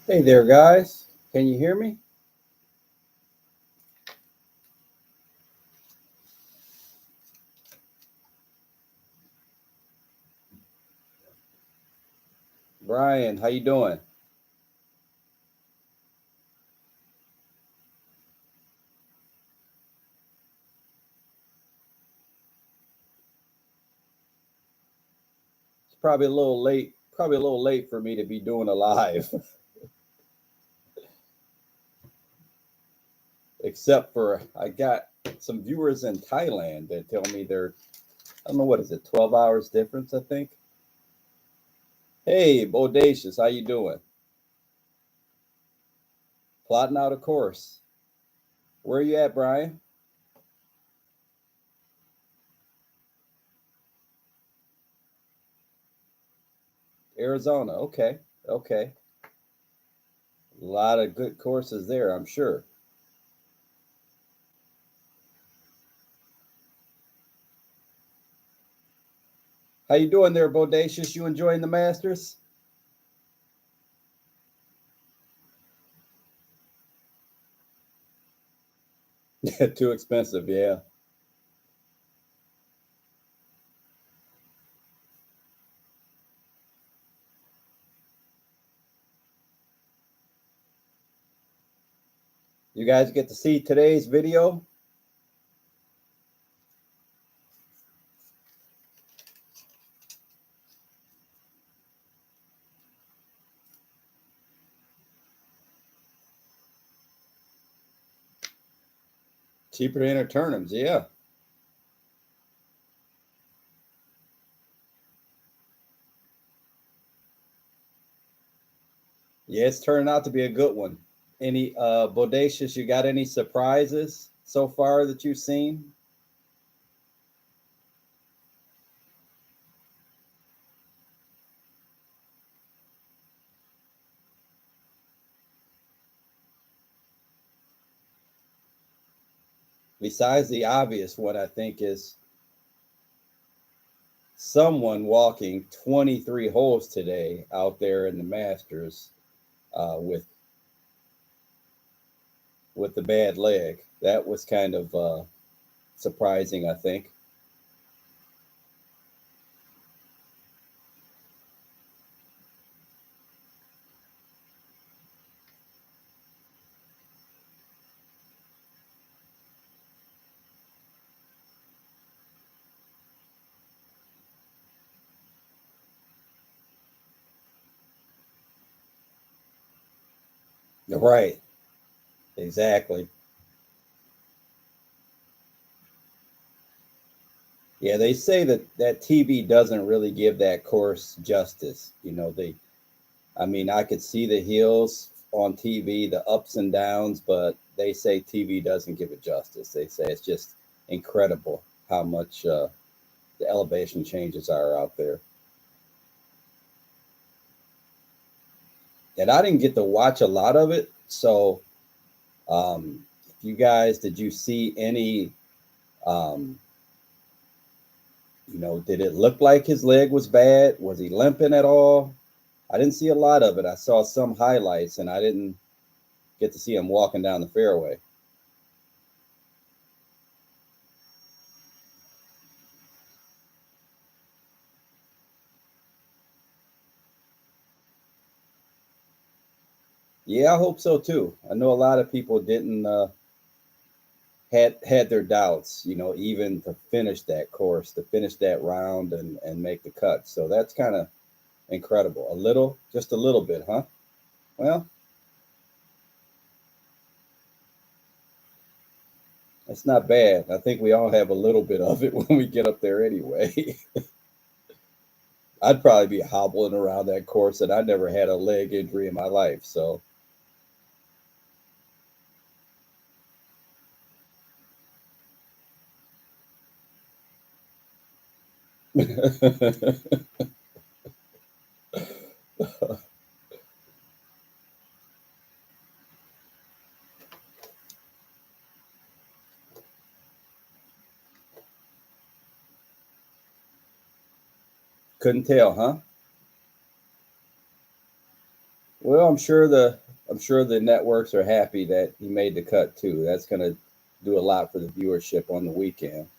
Hey there, guys. Can you hear me? Brian, how you doing? It's probably a little late. Probably a little late for me to be doing a live, except for I got some viewers in Thailand that tell me they're, I don't know, what is it, 12 hours difference, I think. Hey, Bodacious, how you doing? Plotting out a course. Where are you at, Brian? Arizona. Okay. Okay. A lot of good courses there, I'm sure. How you doing there, Bodacious? You enjoying the Masters? Too expensive, yeah. You guys get to see today's video. Cheaper to enter tournaments, yeah. Yeah, it's turning out to be a good one. Any Bodacious, you got any surprises so far that you've seen? Besides the obvious one, I think is someone walking 23 holes today out there in the Masters with the bad leg. That was kind of surprising, I think. Right, exactly. Yeah, they say that TV doesn't really give that course justice. I mean, I could see the hills on TV, the ups and downs, but they say TV doesn't give it justice. They say it's just incredible how much the elevation changes are out there. And I didn't get to watch a lot of it. So, if you guys, did you see any, um, did it look like his leg was bad? Was he limping at all? I didn't see a lot of it. I saw some highlights and I didn't get to see him walking down the fairway. Yeah, I hope so too. I know a lot of people didn't had their doubts, even to finish that course, to finish that round and make the cut. So that's kind of incredible. Just a little bit, huh? Well, that's not bad. I think we all have a little bit of it when we get up there anyway. I'd probably be hobbling around that course, and I never had a leg injury in my life. So, couldn't tell, huh? Well, Well, I'm sure the networks are happy that he made the cut too. That's going to do a lot for the viewership on the weekend.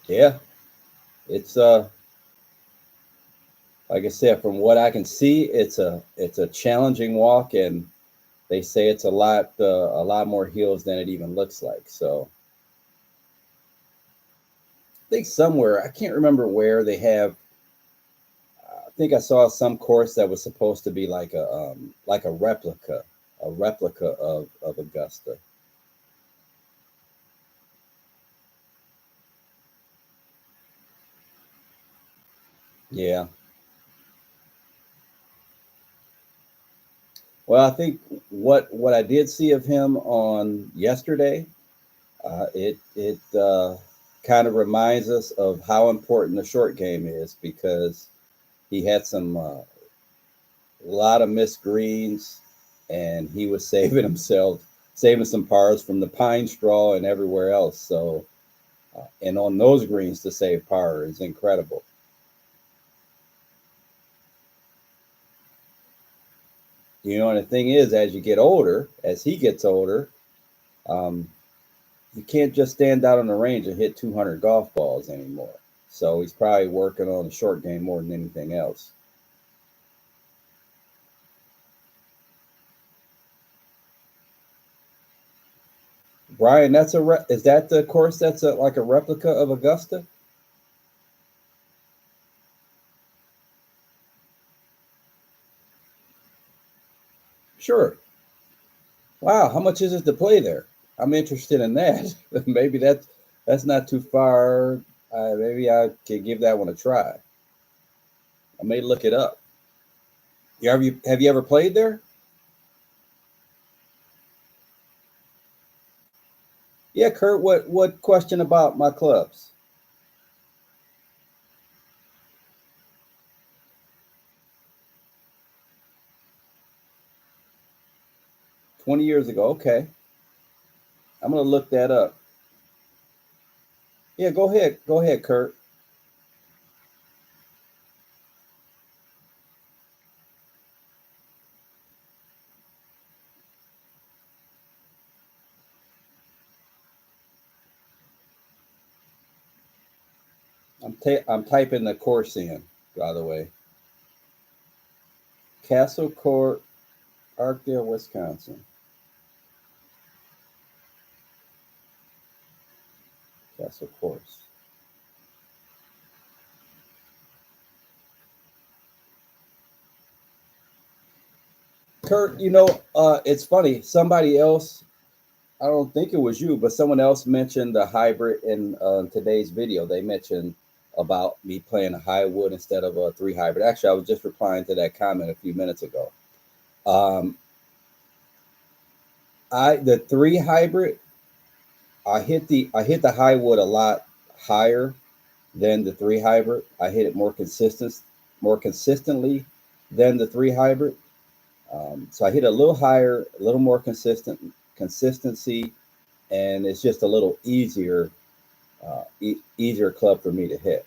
Yeah, it's like I said, from what I can see, it's a challenging walk, and they say it's a lot more hills than it even looks like. So I think somewhere I can't remember where they have. I think I saw some course that was supposed to be like a replica of Augusta. Yeah. Well, I think what I did see of him on yesterday, it kind of reminds us of how important the short game is because he had some a lot of missed greens, and he was saving himself, saving some pars from the pine straw and everywhere else. So, and on those greens to save par is incredible. You know, and the thing is, as you get older, as he gets older, um, you can't just stand out on the range and hit 200 golf balls anymore. So he's probably working on the short game more than anything else. Brian, is that the course that's like a replica of Augusta? Sure. Wow, how much is it to play there? I'm interested in that. Maybe that's not too far. Maybe I could give that one a try. I may look it up. Have you ever played there? Yeah, Kurt. What question about my clubs? 20 years ago. Okay, I'm gonna look that up. Yeah, go ahead. Go ahead, Kurt. I'm typing the course in. By the way, Castle Court, Arkdale, Wisconsin. Castle Course. Kurt, it's funny. Somebody else, I don't think it was you, but someone else mentioned the hybrid in today's video. They mentioned about me playing a high wood instead of a three hybrid. Actually, I was just replying to that comment a few minutes ago. Um, the three hybrid, I hit the high wood a lot higher than the three hybrid. I hit it more consistently than the three hybrid. So I hit a little higher, a little more consistency, and it's just a little easier club for me to hit.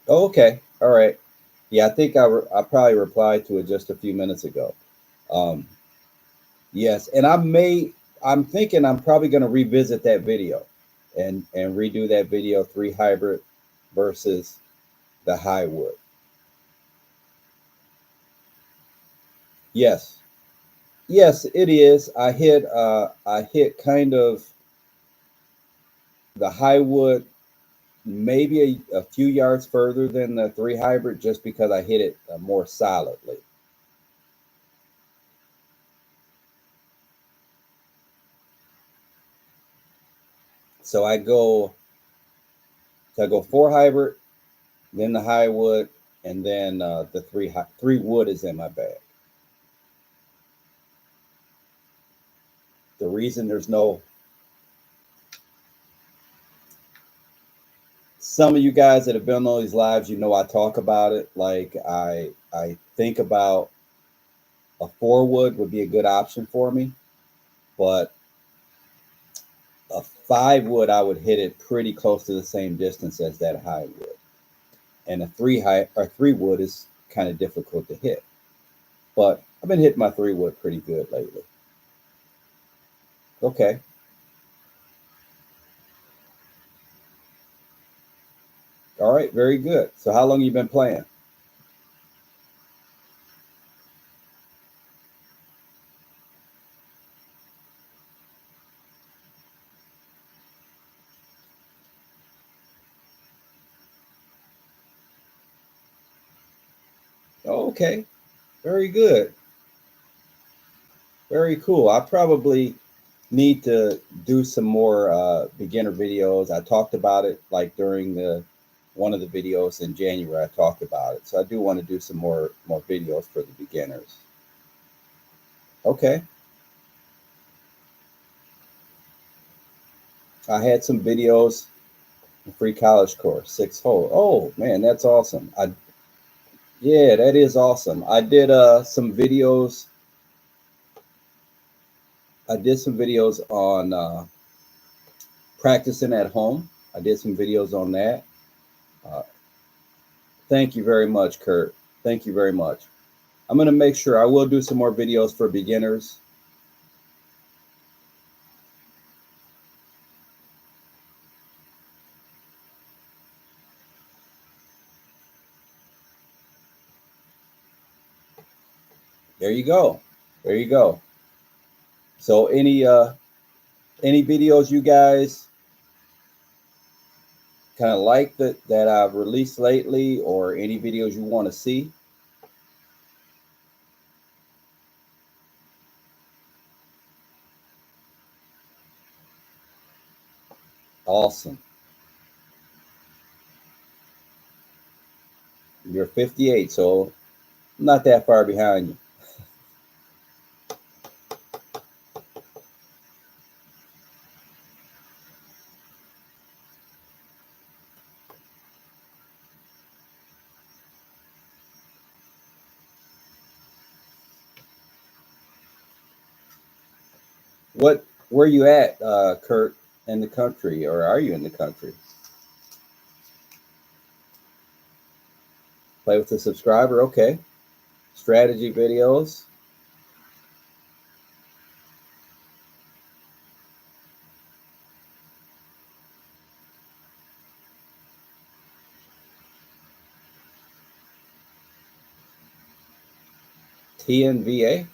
Oh, okay, all right. Yeah, I think I probably replied to it just a few minutes ago. Um, yes, and I'm thinking I'm probably going to revisit that video and redo that video three hybrid versus the high wood. Yes, yes, it is. I hit kind of the high wood maybe a few yards further than the three hybrid just because I hit it more solidly. So I go four hybrid, then the high wood, and then the three wood is in my bag. The reason there's no some of you guys that have been on these lives, I talk about it. Like I think about a four wood would be a good option for me, but A 5 wood, I would hit it pretty close to the same distance as that high wood. And a 3 wood is kind of difficult to hit. But I've been hitting my 3 wood pretty good lately. Okay. All right, very good. So how long you been playing? Oh, okay. Very good. Very cool. I probably need to do some more beginner videos. I talked about it like during the one of the videos in January. I talked about it, so I do want to do some more videos for the beginners. Okay, I had some videos, free college course, 6 hole. Oh man, that's awesome. I Yeah, that is awesome. I did some videos. I did some videos on practicing at home. I did some videos on that. Uh, Thank you very much, Kurt. Thank you very much. I'm going to make sure I will do some more videos for beginners. There you go. There you go. So any videos you guys kind of like that I've released lately, or any videos you want to see? Awesome. You're 58, so I'm not that far behind you. Where you at, Kurt, in the country, or are you in the country? Play with a subscriber, okay. Strategy videos. TNVA.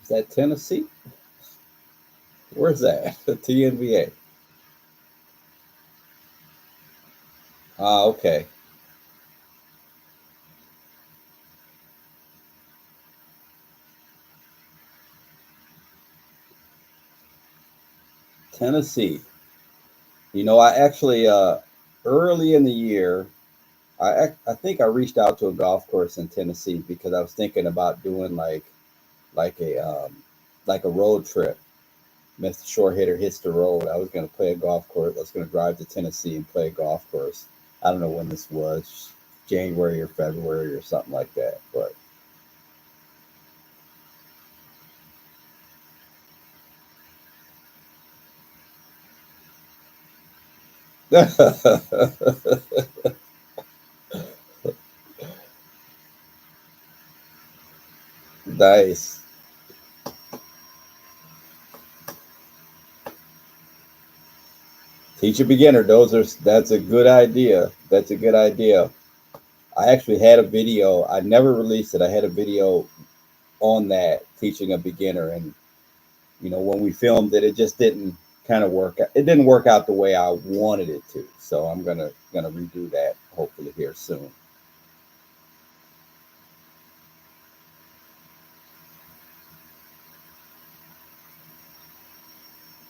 Is that Tennessee? Where's that? The TNVA. Ah, okay. Tennessee. I actually early in the year, I think I reached out to a golf course in Tennessee because I was thinking about doing like a like a road trip. Mr. Short Hitter hits the road. I was going to play a golf course. I was going to drive to Tennessee and play a golf course. I don't know when this was, January or February or something like that. But nice. Teach a beginner. That's a good idea. That's a good idea. I actually had a video. I never released it. I had a video on that teaching a beginner, and when we filmed it, it just didn't kind of work. It didn't work out the way I wanted it to. So I'm gonna redo that hopefully here soon.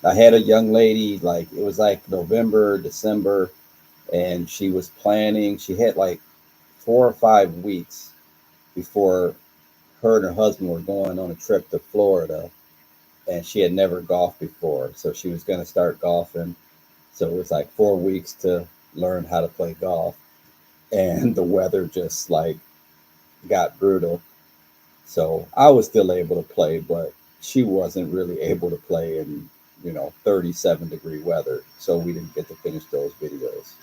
I had a young lady, like it was like November, December, and she was planning. She had like 4 or 5 weeks before her and her husband were going on a trip to Florida, and she had never golfed before, so she was going to start golfing. So it was like 4 weeks to learn how to play golf, and the weather just like got brutal. So I was still able to play, but she wasn't really able to play in 37-degree weather, so we didn't get to finish those videos.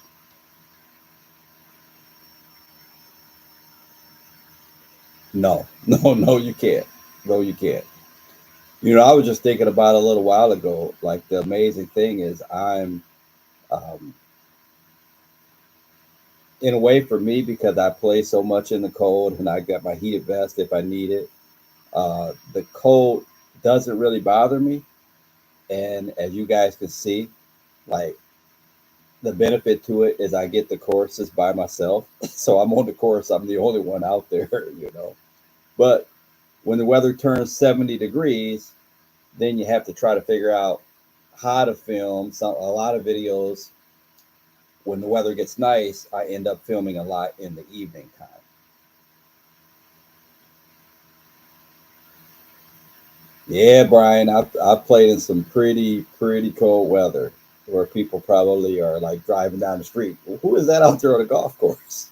No, no, you can't. No, you can't. I was just thinking about a little while ago. Like, the amazing thing is, I'm um, in a way, for me, because I play so much in the cold and I got my heated vest if I need it. The cold doesn't really bother me, and as you guys can see, like, the benefit to it is I get the courses by myself. So I'm on the course. I'm the only one out there. But when the weather turns 70 degrees, then you have to try to figure out how to film a lot of videos. When the weather gets nice, I end up filming a lot in the evening time. Yeah, Brian, I've played in some pretty cold weather where people probably are like driving down the street. Well, who is that out there on a golf course?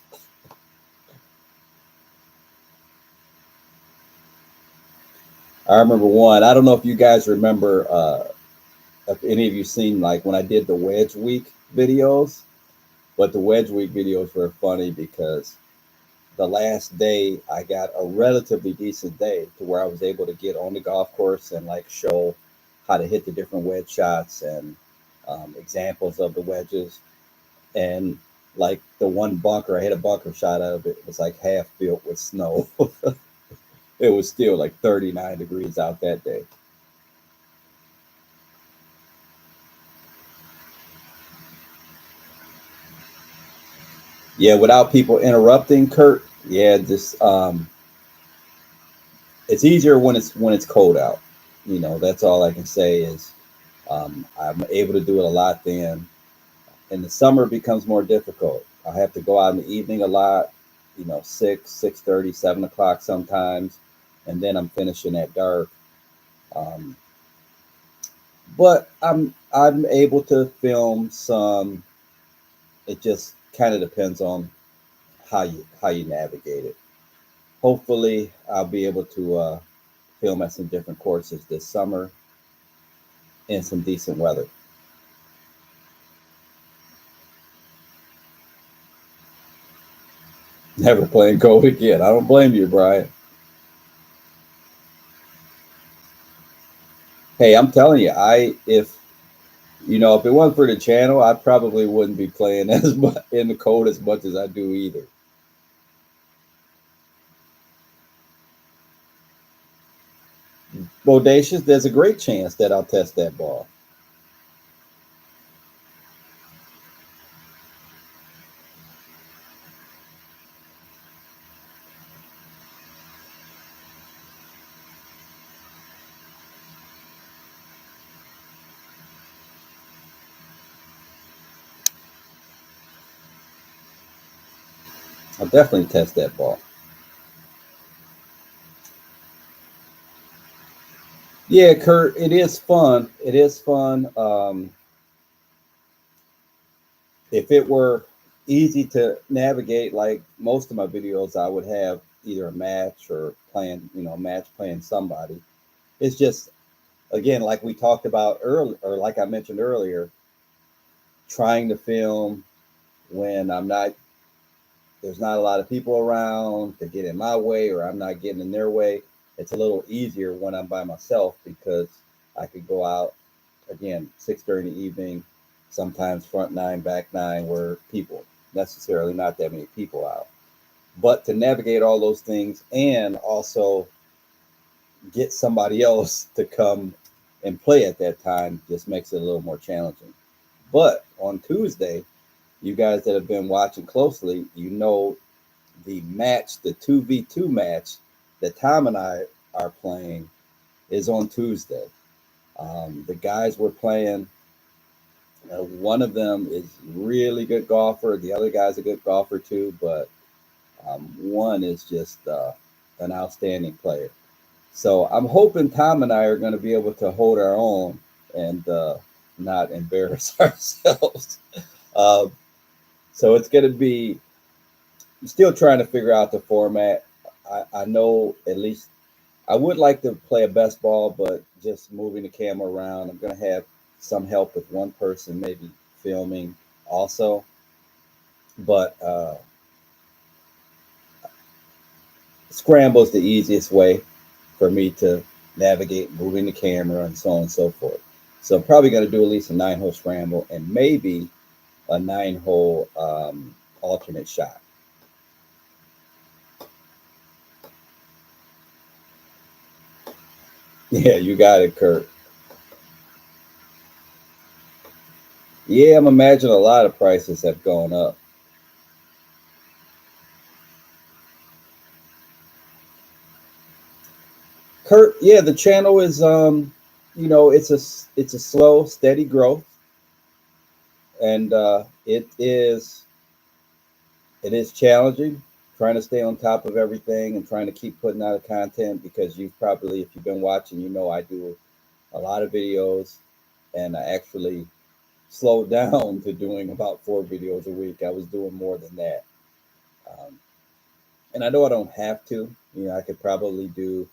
I remember one. I don't know if you guys remember, if any of you seen, like, when I did the Wedge Week videos, but the Wedge Week videos were funny because the last day I got a relatively decent day to where I was able to get on the golf course and like show how to hit the different wedge shots and examples of the wedges. And like the one bunker, I hit a bunker shot out of it. It was like half filled with snow. It was still like 39 degrees out that day. Yeah, without people interrupting, Kurt. Yeah, just it's easier when it's cold out. That's all I can say is I'm able to do it a lot then. In the summer, it becomes more difficult. I have to go out in the evening a lot, 6:30, 7 o'clock sometimes, and then I'm finishing at dark. Um, but I'm able to film some. It just kind of depends on how you navigate it. Hopefully, I'll be able to film at some different courses this summer in some decent weather. Never playing cold again. I don't blame you, Brian. Hey, I'm telling you, if it wasn't for the channel, I probably wouldn't be playing as much in the cold as much as I do either. Bodacious, there's a great chance that I'll test that ball. I'll definitely test that ball. Yeah, Kurt, it is fun. It is fun. If it were easy to navigate, like most of my videos, I would have either a match or a match playing somebody. It's just, again, like we talked about earlier, or like I mentioned earlier, trying to film when there's not a lot of people around to get in my way, or I'm not getting in their way. It's a little easier when I'm by myself because I could go out again 6:30 in the evening, sometimes front nine, back nine, where people necessarily not that many people out. But to navigate all those things and also get somebody else to come and play at that time just makes it a little more challenging. But on Tuesday, you guys that have been watching closely, the 2v2 match that Tom and I are playing is on Tuesday. The guys we're playing, one of them is really good golfer. The other guy's a good golfer too, but one is just an outstanding player. So I'm hoping Tom and I are going to be able to hold our own and not embarrass ourselves. Uh, so it's going to be, I'm still trying to figure out the format. I know at least I would like to play a best ball, but just moving the camera around. I'm gonna have some help with one person, maybe filming also. But scramble is the easiest way for me to navigate moving the camera and so on and so forth. So I'm probably going to do at least a 9-hole scramble and maybe a 9-hole alternate shot. Yeah, you got it, Kurt. Yeah, I'm imagining a lot of prices have gone up. Kurt, yeah, the channel is it's a slow, steady growth, and it is challenging trying to stay on top of everything and trying to keep putting out content because if you've been watching, I do a lot of videos, and I actually slowed down to doing about 4 videos a week. I was doing more than that. Um, and I know I don't have to. I could probably do,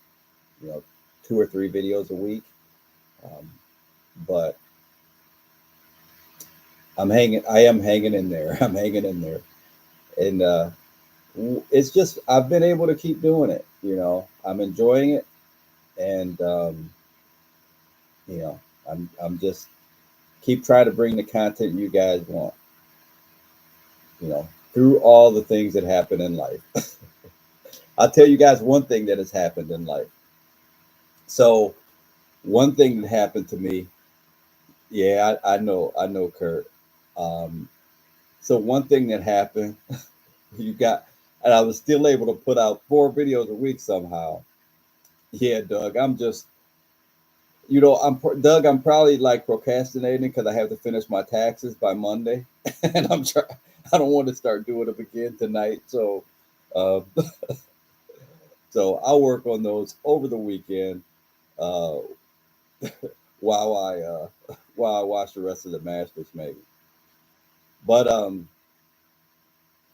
you know, 2 or 3 videos a week. Um, but I am hanging in there. I'm hanging in there. And it's just, I've been able to keep doing it. I'm enjoying it. And, you know, I'm just keep trying to bring the content you guys want, through all the things that happen in life. I'll tell you guys one thing that has happened in life. So, one thing that happened to me, yeah, I know, Kurt. Um, so, one thing that happened, you got, and I was still able to put out 4 videos a week somehow. Yeah, Doug, Doug, I'm probably like procrastinating because I have to finish my taxes by Monday, and I don't want to start doing them again tonight. Uh, so I'll work on those over the weekend uh, while I watch the rest of the Masters, maybe. But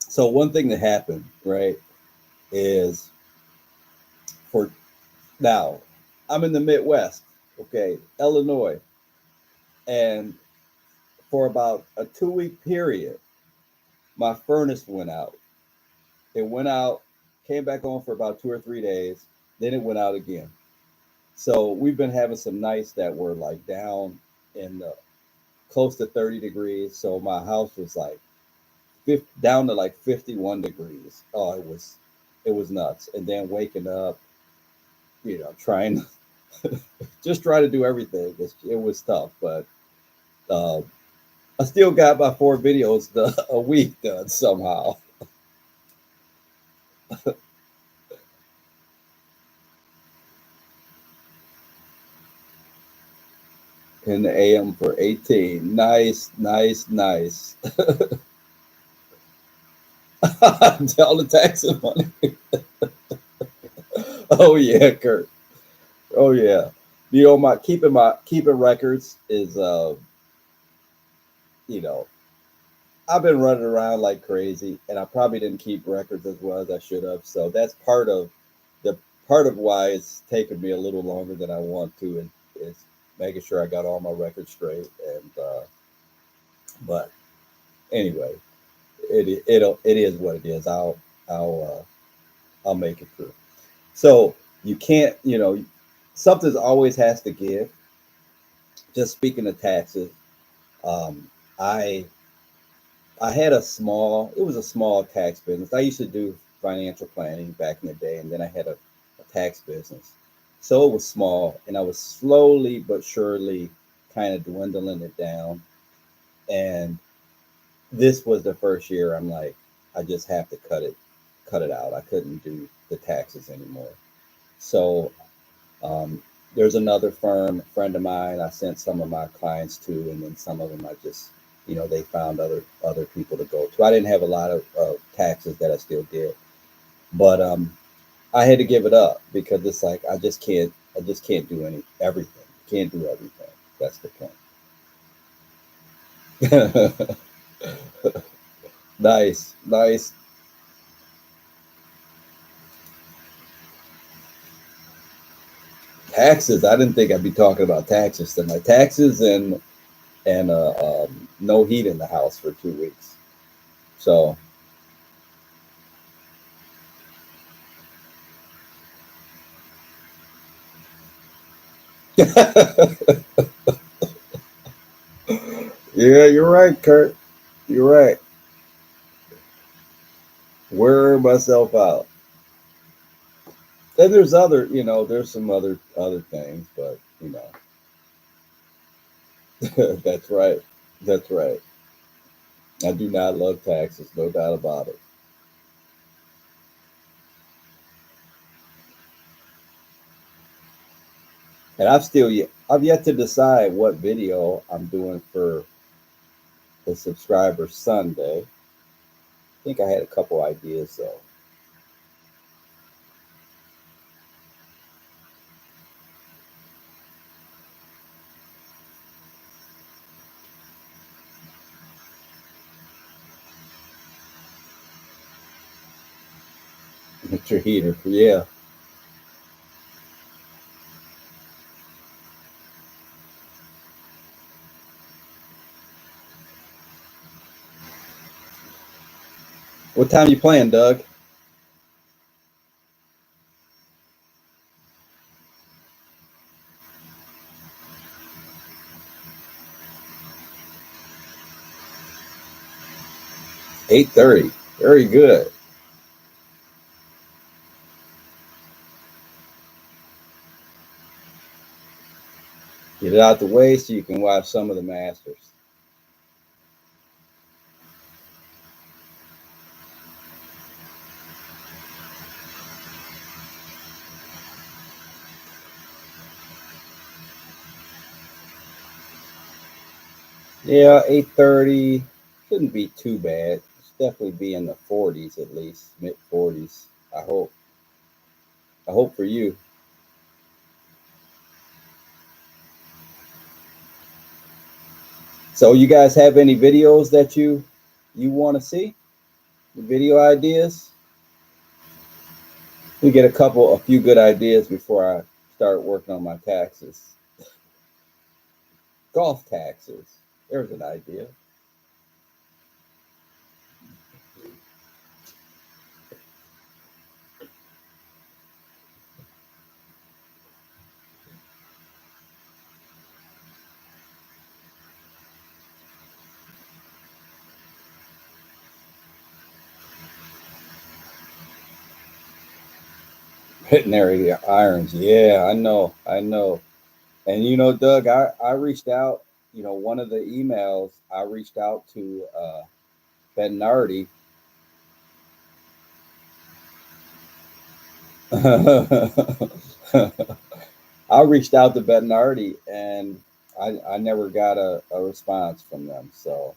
so one thing that happened, right, is for now, I'm in the Midwest, okay, Illinois, and for about a 2-week period, my furnace went out. It went out, came back on for about 2 or 3 days, then it went out again. So we've been having some nights that were like down in the close to 30 degrees. So my house was like down to like 51 degrees. Oh, it was nuts. And then waking up, trying just trying to do everything. It was tough, but uh, I still got my 4 videos a week done somehow. In the AM for 18. Nice, nice, nice. All the taxes money. Oh yeah, Kurt. Oh yeah. My keeping records is you know, I've been running around like crazy and I probably didn't keep records as well as I should have. So that's the part of why it's taken me a little longer than I want to is making sure I got all my records straight and but anyway, it is what it is. I'll make it through. So you can't, something's always has to give. Just speaking of taxes, um, I it was a small tax business. I used to do financial planning back in the day, and then I had a tax business. So it was small, and I was slowly but surely kind of dwindling it down. And this was the first year I'm like, I just have to cut it out. I couldn't do the taxes anymore. So there's another firm, a friend of mine, I sent some of my clients to, and then some of them I just, they found other people to go to. I didn't have a lot of taxes that I still did, but I had to give it up because it's like I just can't do everything. Can't do everything. That's the point. Nice, nice. Taxes. I didn't think I'd be talking about taxes tonight. Taxes and no heat in the house for 2 weeks. So yeah, you're right, Kurt. You're right. Wear myself out. Then there's other, there's some other things, but that's right. That's right. I do not love taxes, no doubt about it. And I've yet to decide what video I'm doing for the subscriber Sunday. I think I had a couple ideas though. With your heater, yeah. What time you playing, Doug? 8:30. Very good. Get it out the way so you can watch some of the Masters. Yeah, 8:30 shouldn't be too bad. It's definitely be in the 40s at least, mid 40s. I hope. I hope for you. So, you guys have any videos that you want to see? Video ideas? We get a few good ideas before I start working on my taxes. Golf taxes. There's an idea. Hitting area irons. Yeah, I know. I know. And Doug, I reached out, one of the emails I reached out to Bernardi. I reached out to Bernardi and I never got a response from them. So,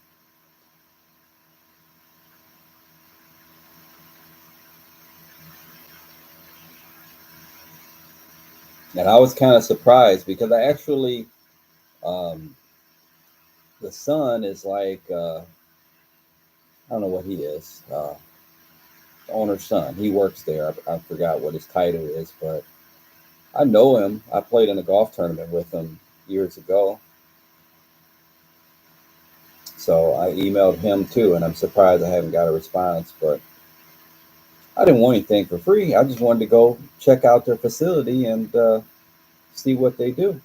and I was kind of surprised because I actually, um, the son is like, I don't know what he is, the owner's son. He works there. I forgot what his title is, but I know him. I played in a golf tournament with him years ago. So I emailed him too, and I'm surprised I haven't got a response. But I didn't want anything for free. I just wanted to go check out their facility and see what they do.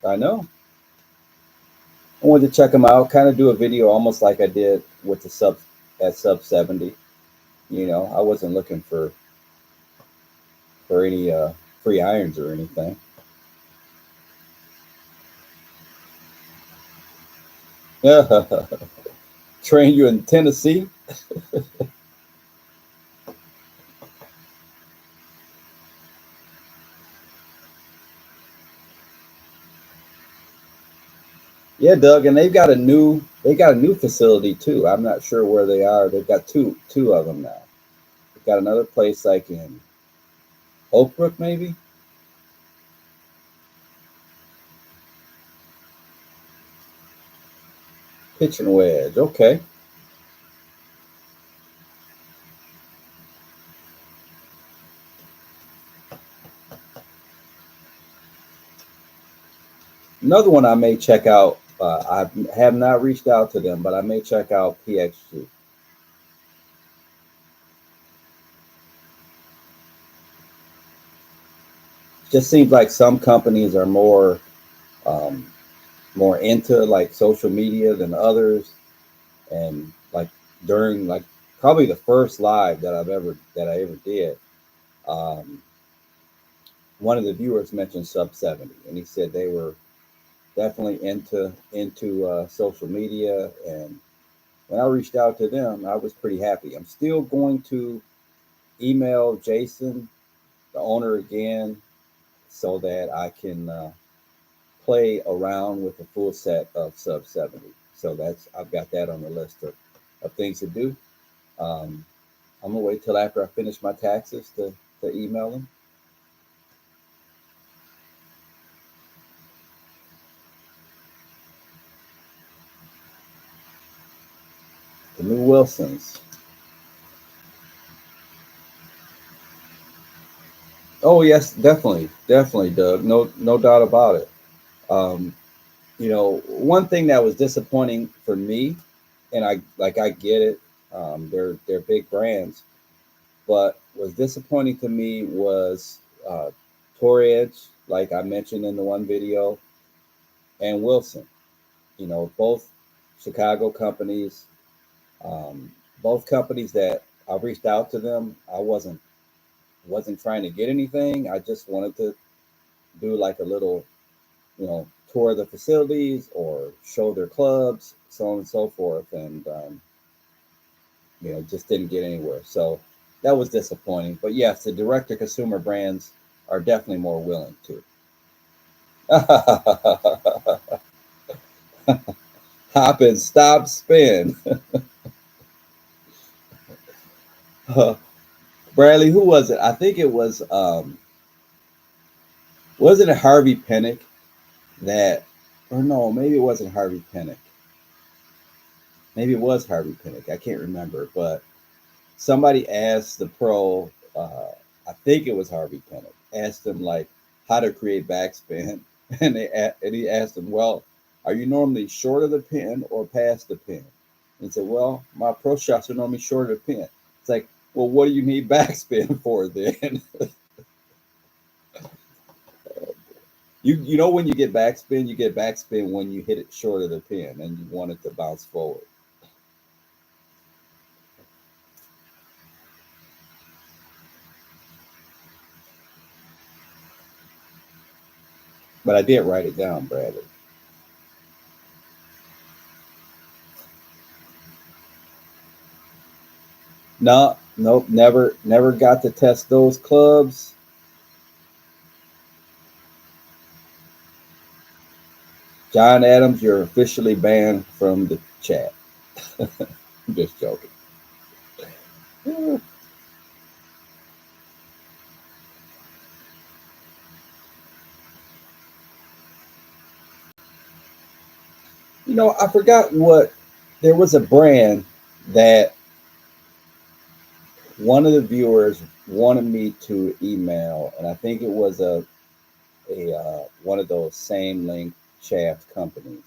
I know. I wanted to check them out, kind of do a video almost like I did with the sub 70. I wasn't looking for any free irons or anything. Train you in Tennessee. Yeah, Doug, and they got a new facility too. I'm not sure where they are. They've got two of them now. They've got another place like in Oakbrook, maybe. Pitch and wedge. Okay. Another one I may check out. I have not reached out to them, but I may check out PXG. Just seems like some companies are um, more into like social media than others, and like during like probably the first live that I ever did, um, one of the viewers mentioned Sub 70, and he said they were definitely into social media. And when I reached out to them, I was pretty happy. I'm still going to email Jason, the owner, again, so that I can play around with a full set of Sub 70. So that's I've got that on the list of things to do. Um, I'm gonna wait till after I finish my taxes to email them. The new Wilsons. Oh yes, definitely, definitely, Doug. No doubt about it. Um, one thing that was disappointing for me, and I get it. They're big brands, but was disappointing to me was Torridge, like I mentioned in the one video, and Wilson. Both Chicago companies, um, both companies that I reached out to them. I wasn't trying to get anything. I just wanted to do like a little, tour the facilities or show their clubs, so on and so forth, and just didn't get anywhere. So that was disappointing. But yes, the direct to consumer brands are definitely more willing to. Hop and stop spin. Bradley, who was it? I think it was wasn't it Harvey Pennick that, or no, maybe it wasn't Harvey Pennick. Maybe it was Harvey Pennick. I can't remember, but somebody asked the pro, I think it was Harvey Pennick, asked him like how to create backspin, and he asked him, well, are you normally short of the pin or past the pin? And he said, well, my approach shots are normally short of the pin. It's like, well, what do you need backspin for then? When you get backspin when you hit it short of the pin and you want it to bounce forward. But I did write it down, Bradley. No, nope, never got to test those clubs. John Adams, you're officially banned from the chat. I'm just joking. I forgot what there was a brand that one of the viewers wanted me to email, and I think it was a one of those same link shaft companies.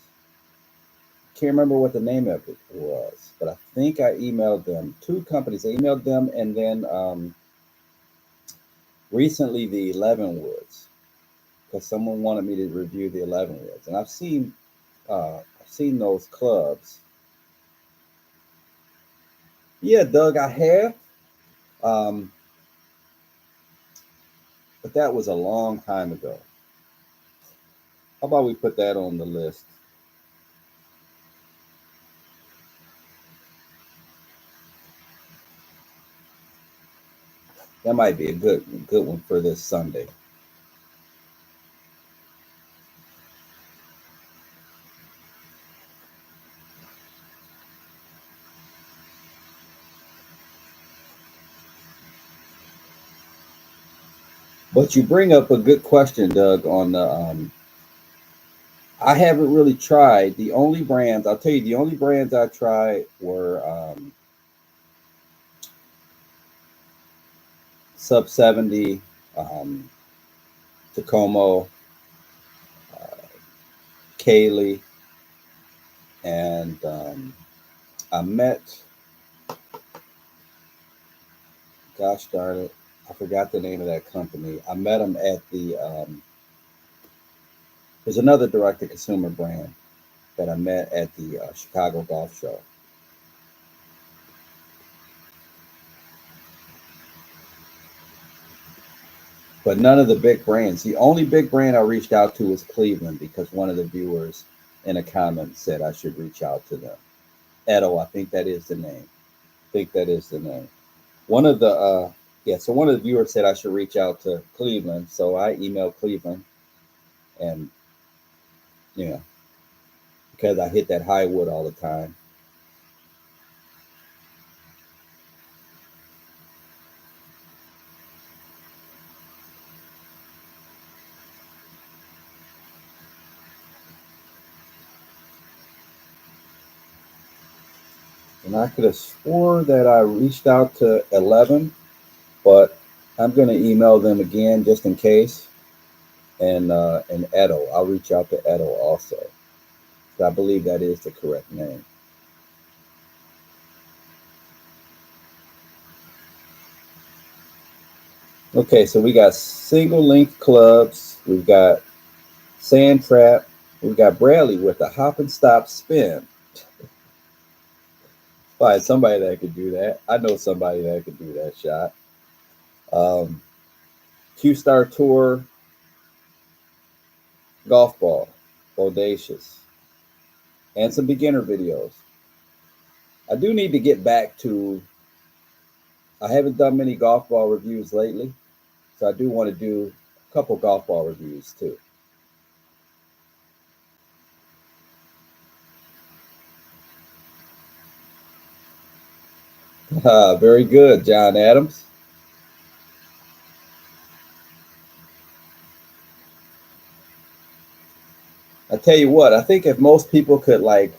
Can't remember what the name of it was, but I think I emailed them. Two companies. I emailed them, and then recently the 11 Woods, because someone wanted me to review the 11 Woods, and I've seen those clubs. Yeah, Doug, I have, um, but that was a long time ago. How about we put that on the list? That might be a good one for this Sunday. But you bring up a good question, Doug. On the I haven't really tried. The only brands I'll tell you, the only brands I tried were Sub 70, um, Tacomo, Kaylee, and I met, gosh darn it, I forgot the name of that company. I met them at there's another direct-to-consumer brand that I met at the Chicago Golf Show. But none of the big brands. The only big brand I reached out to was Cleveland because one of the viewers in a comment said I should reach out to them. Edo, I think that is the name. I think that is the name. One of the so one of the viewers said I should reach out to Cleveland, so I emailed Cleveland, and because I hit that high wood all the time. And I could have swore that I reached out to 11, but I'm going to email them again just in case. And Edo, I'll reach out to Edo also. I believe that is the correct name. Okay, so we got single length clubs. We've got sand trap. We've got Bradley with a hop and stop spin. Find somebody that could do that. I know somebody that could do that shot. Q-Star Tour golf ball, audacious, and some beginner videos. I do need to get back to. I haven't done many golf ball reviews lately, so I do want to do a couple golf ball reviews too. Very good, John Adams. I tell you what, I think if most people could like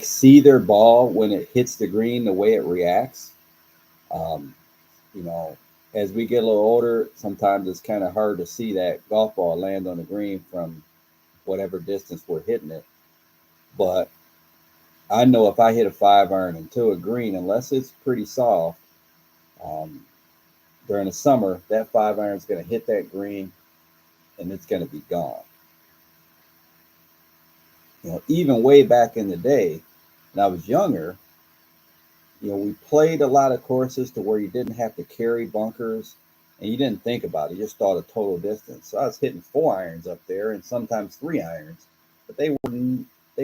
see their ball when it hits the green, the way it reacts, um, you know, as we get a little older, sometimes it's kind of hard to see that golf ball land on the green from whatever distance we're hitting it. But I know if I hit a 5 iron into a green, unless it's pretty soft, um, during the summer, that 5 iron is going to hit that green and it's going to be gone. Even way back in the day, when I was younger, we played a lot of courses to where you didn't have to carry bunkers and you didn't think about it. You just thought of total distance. So I was hitting 4 irons up there and sometimes 3 irons, but they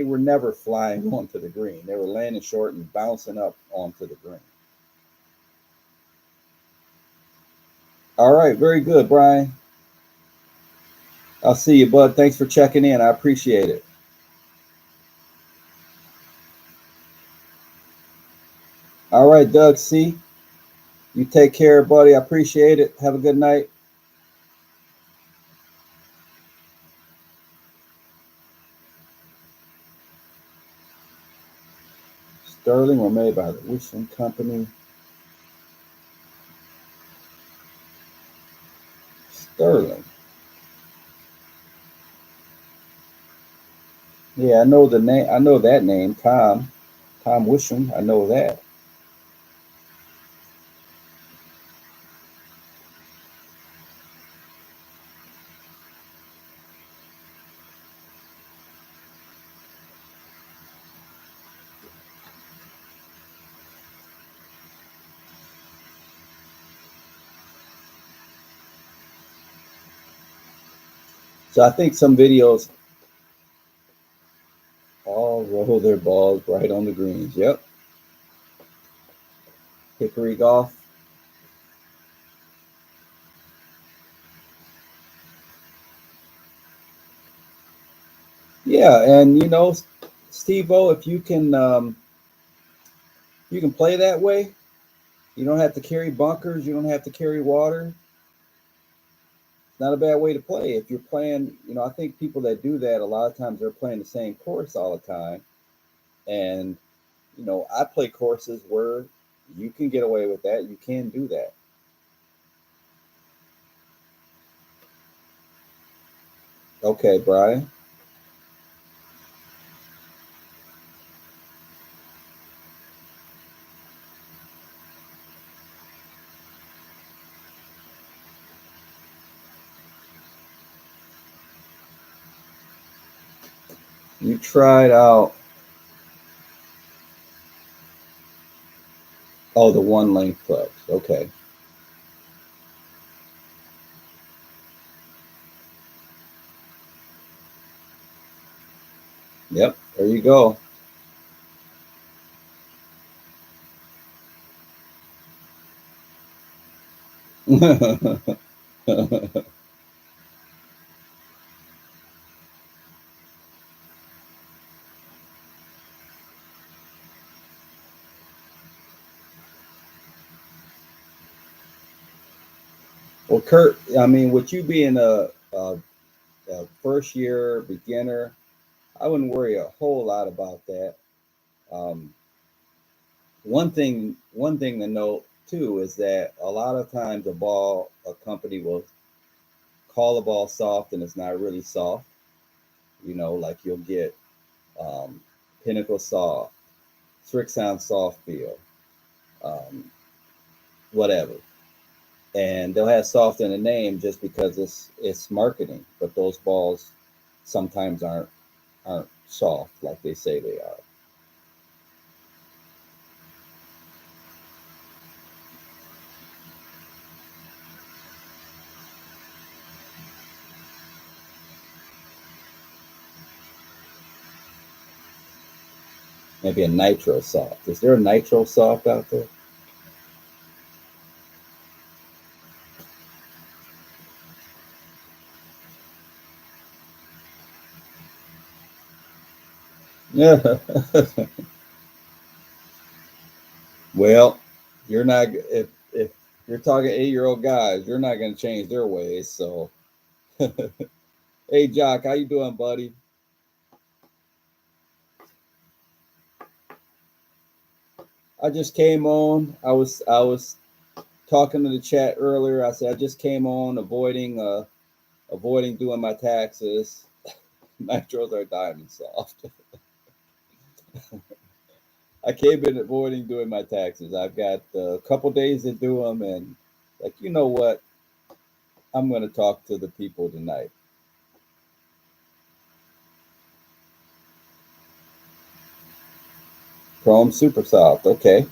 were never flying onto the green. They were landing short and bouncing up onto the green. All right, very good, Brian. I'll see you, bud. Thanks for checking in. I appreciate it. All right, Doug C. You take care, buddy. I appreciate it. Have a good night. Sterling were made by the Wishing Company. Sterling. Yeah, I know the name. I know that name, Tom. Tom Wishing. I know that. So I think some videos all roll their balls right on the greens. Yep. Hickory golf. Yeah, and Steve-O, if you can play that way, you don't have to carry bunkers, you don't have to carry water. It's not a bad way to play. If you're playing, I think people that do that a lot of times they're playing the same course all the time. And I play courses where you can get away with that. You can do that. Okay, Brian. You tried out, oh, the one length clubs. Okay. Yep. There you go. Well, Kurt, I mean, with you being a first year beginner, I wouldn't worry a whole lot about that. Um, one thing to note too is that a lot of times a company will call a ball soft and it's not really soft. You know, like you'll get um, Pinnacle soft, Sound soft feel, um, whatever, and they'll have soft in the name just because it's marketing. But those balls sometimes aren't soft like they say they are. Maybe a nitro soft. Is there a nitro soft out there? Yeah. Well, you're not if you're talking 8-year-old guys, you're not going to change their ways. So, hey, Jock, how you doing, buddy? I just came on. I was talking to the chat earlier. I said I just came on avoiding doing my taxes. Nitros are diamond soft. I came in avoiding doing my taxes. I've got a couple days to do them, and like you know what, I'm going to talk to the people tonight. Chrome Super Soft. Okay,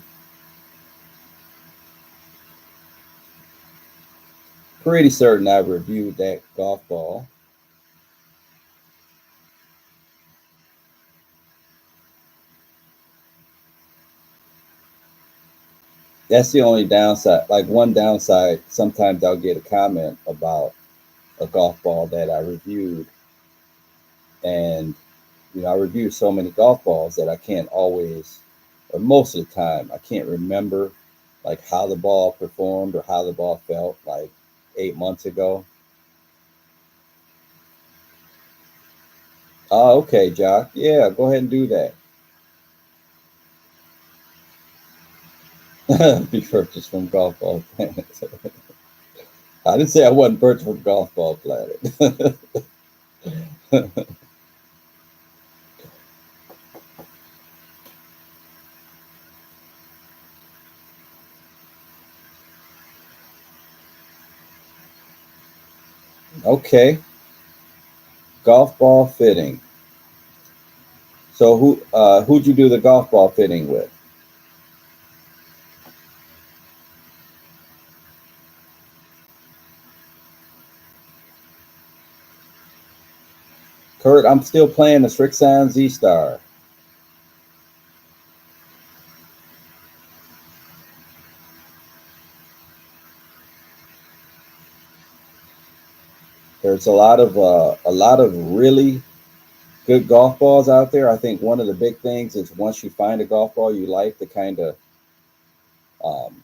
pretty certain I reviewed that golf ball. That's the only downside. Like one downside, sometimes I'll get a comment about a golf ball that I reviewed, and I review so many golf balls that I can't always, or most of the time, I can't remember like how the ball performed or how the ball felt like 8 months ago. Oh, okay, Jock. Yeah, go ahead and do that. Be purchased from Golf Ball Planet. I didn't say I wasn't purchased from Golf Ball Planet. Okay, golf ball fitting. So who'd you do the golf ball fitting with? Kurt, I'm still playing the Strixon Z Star. There's a lot of really good golf balls out there. I think one of the big things is once you find a golf ball you like, to kind of, um,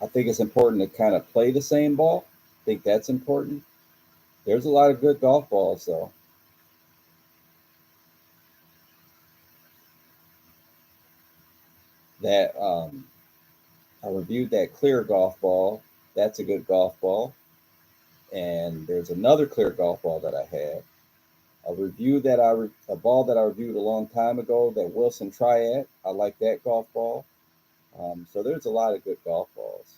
I think it's important to kind of play the same ball. I think that's important. There's a lot of good golf balls though. That I reviewed that clear golf ball. That's a good golf ball. And there's another clear golf ball that I had. A ball that I reviewed a long time ago, that Wilson Triad. I like that golf ball. So there's a lot of good golf balls.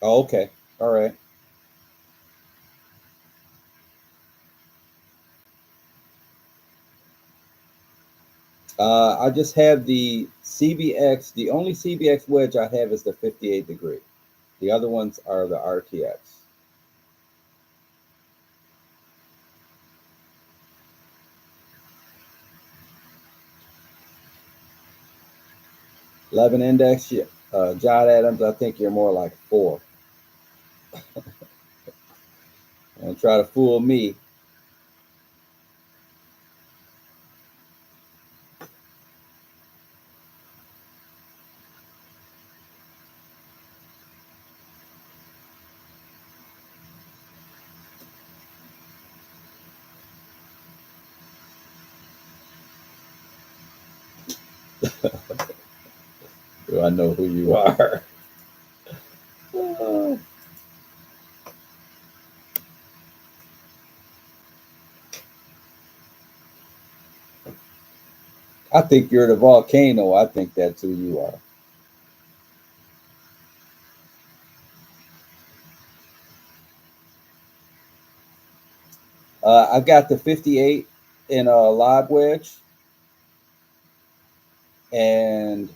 Oh, okay. All right. I just have the CBX. The only CBX wedge I have is the 58 degree. The other ones are the RTX. 11 index. Yeah. John Adams, I think you're more like 4. And try to fool me. Do I know who you are? Uh, I think you're the volcano. I think that's who you are. I've got the 58 in a lob wedge, and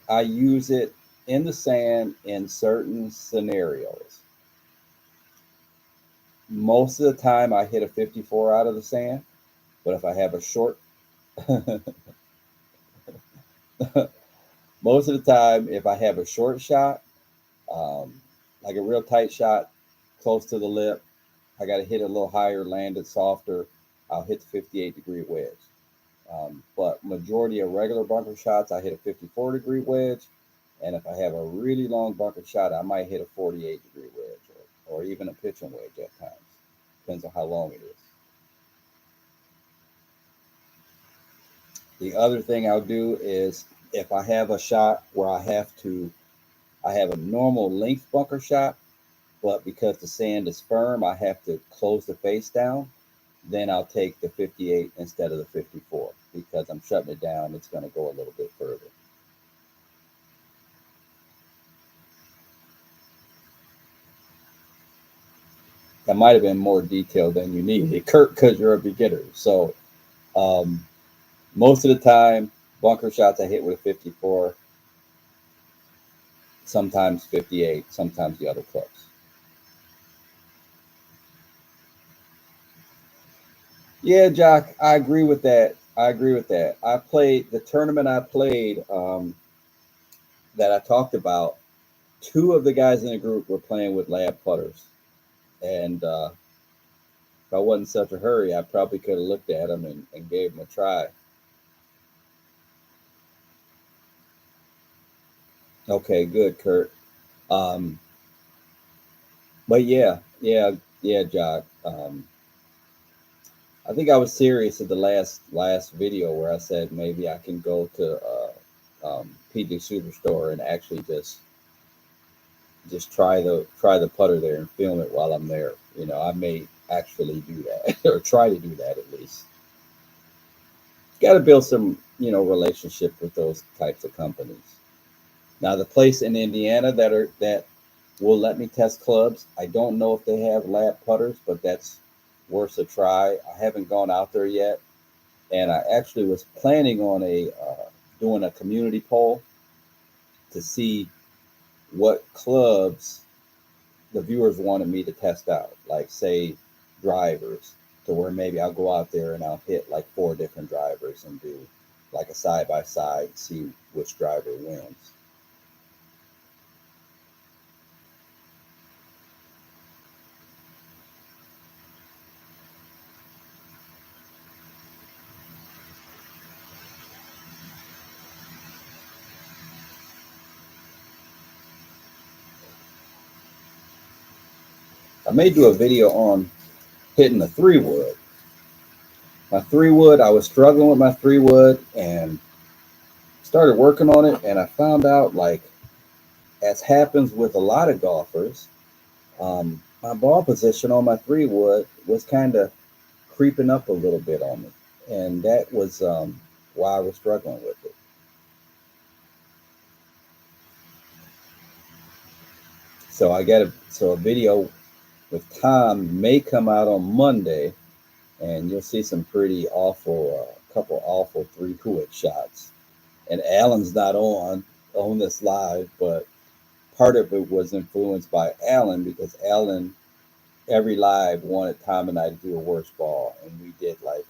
I use it in the sand in certain scenarios. Most of the time, I hit a 54 out of the sand, but if I have a short, most of the time, if I have a short shot, um, like a real tight shot close to the lip, I got to hit it a little higher, land it softer. I'll hit the 58-degree wedge. But majority of regular bunker shots, I hit a 54-degree wedge. And if I have a really long bunker shot, I might hit a 48-degree wedge or even a pitching wedge at times. Depends on how long it is. The other thing I'll do is if I have a shot where I have a normal length bunker shot, but because the sand is firm, I have to close the face down. Then I'll take the 58 instead of the 54 because I'm shutting it down. It's going to go a little bit further. That might have been more detailed than you needed, Kurt, because you're a beginner. So um, most of the time, bunker shots I hit with a 54, sometimes 58, sometimes the other clubs. Yeah, Jock, I agree with that. I agree with that. I played the tournament I played that I talked about. Two of the guys in the group were playing with lab putters, and if I wasn't in such a hurry, I probably could have looked at them and gave them a try. Okay, good, Kurt. Um, but yeah, Jock. I think I was serious at the last video where I said maybe I can go to PG Superstore and actually just try the putter there and film it while I'm there. You know, I may actually do that or try to do that at least. Got to build some relationship with those types of companies. Now the place in Indiana that will let me test clubs. I don't know if they have lab putters, but that's worth a try. I haven't gone out there yet, and I actually was planning on a doing a community poll to see what clubs the viewers wanted me to test out, like say drivers, to where maybe I'll go out there and I'll hit like 4 different drivers and do like a side by side, see which driver wins. I may do a video on hitting the 3 wood. My 3 wood, I was struggling with my 3 wood and started working on it, and I found out, like, as happens with a lot of golfers, my ball position on my 3 wood was kind of creeping up a little bit on me, and that was why I was struggling with it. So a video with Tom may come out on Monday, and you'll see some pretty awful, couple awful 3 wood shots. And Alan's not on this live, but part of it was influenced by Alan because Alan every live wanted Tom and I to do a worst ball, and we did like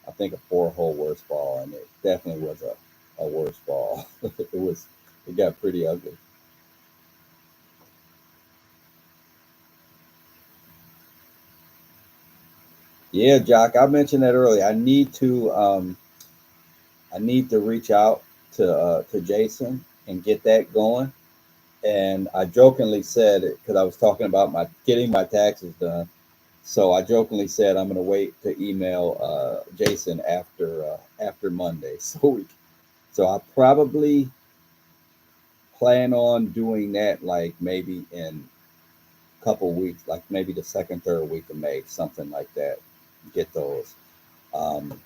I think a 4-hole worst ball, and it definitely was a worst ball. It got pretty ugly. Yeah, Jock, I mentioned that earlier. I need to reach out to Jason and get that going. And I jokingly said it because I was talking about my getting my taxes done. So I jokingly said I'm going to wait to email Jason after Monday. So I probably plan on doing that like maybe in a couple weeks, like maybe the second, third week of May, something like that. Get those. Um,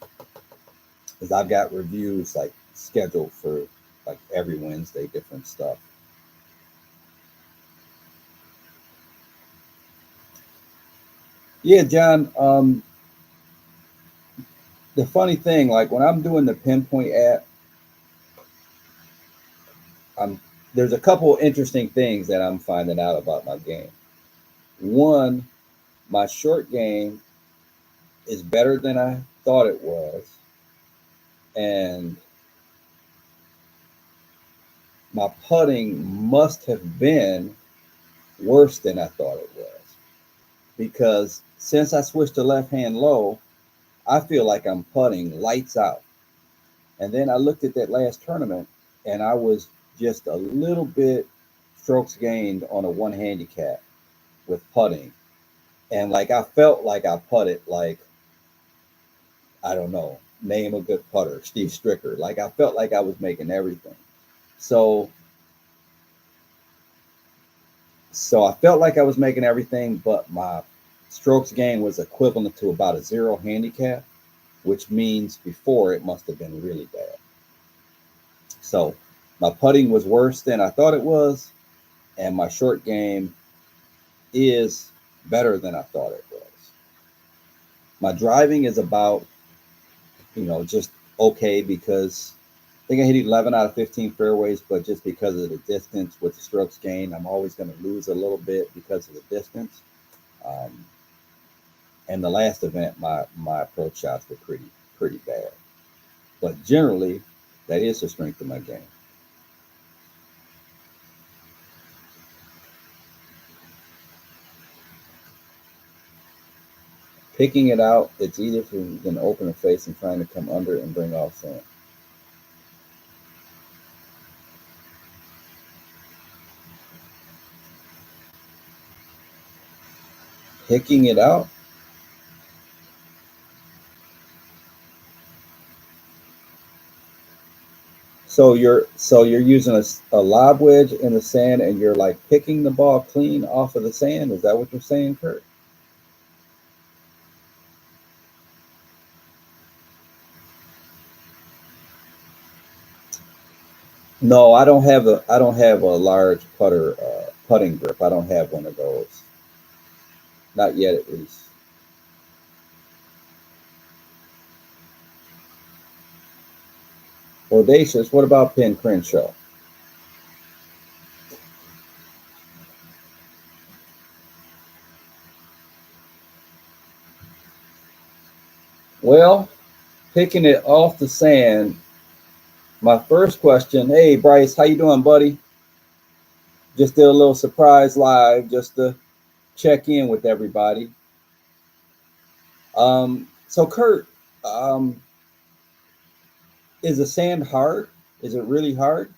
because I've got reviews like scheduled for like every Wednesday, different stuff. Yeah, John. The funny thing, like when I'm doing the Pinpoint app, I'm there's a couple interesting things that I'm finding out about my game. One, my short game is better than I thought it was, and my putting must have been worse than I thought it was because since I switched to left hand low, I feel like I'm putting lights out. And then I looked at that last tournament and I was just a little bit strokes gained on a one handicap with putting. And like I felt like I putted like, I don't know, name a good putter, Steve Stricker. Like I felt like I was making everything. So so I felt like I was making everything, but my strokes gain was equivalent to about a 0 handicap, which means before it must have been really bad. So my putting was worse than I thought it was, and my short game is better than I thought it was. My driving is about, just okay because I think I hit 11 out of 15 fairways, but just because of the distance with the strokes gained, I'm always going to lose a little bit because of the distance. Um, and the last event, my approach shots were pretty bad. But generally, that is the strength of my game. Picking it out, it's easier than open a face and trying to come under and bring off sand. Picking it out. So you're using a lob wedge in the sand and you're like picking the ball clean off of the sand. Is that what you're saying, Kurt? No, I don't have a large putting grip. I don't have one of those. Not yet, at least. Audacious. What about Penn Crenshaw? Well, picking it off the sand. My first question. Hey, Bryce, how you doing, buddy? Just did a little surprise live just to check in with everybody. So Kurt, um, is the sand hard? Is it really hard?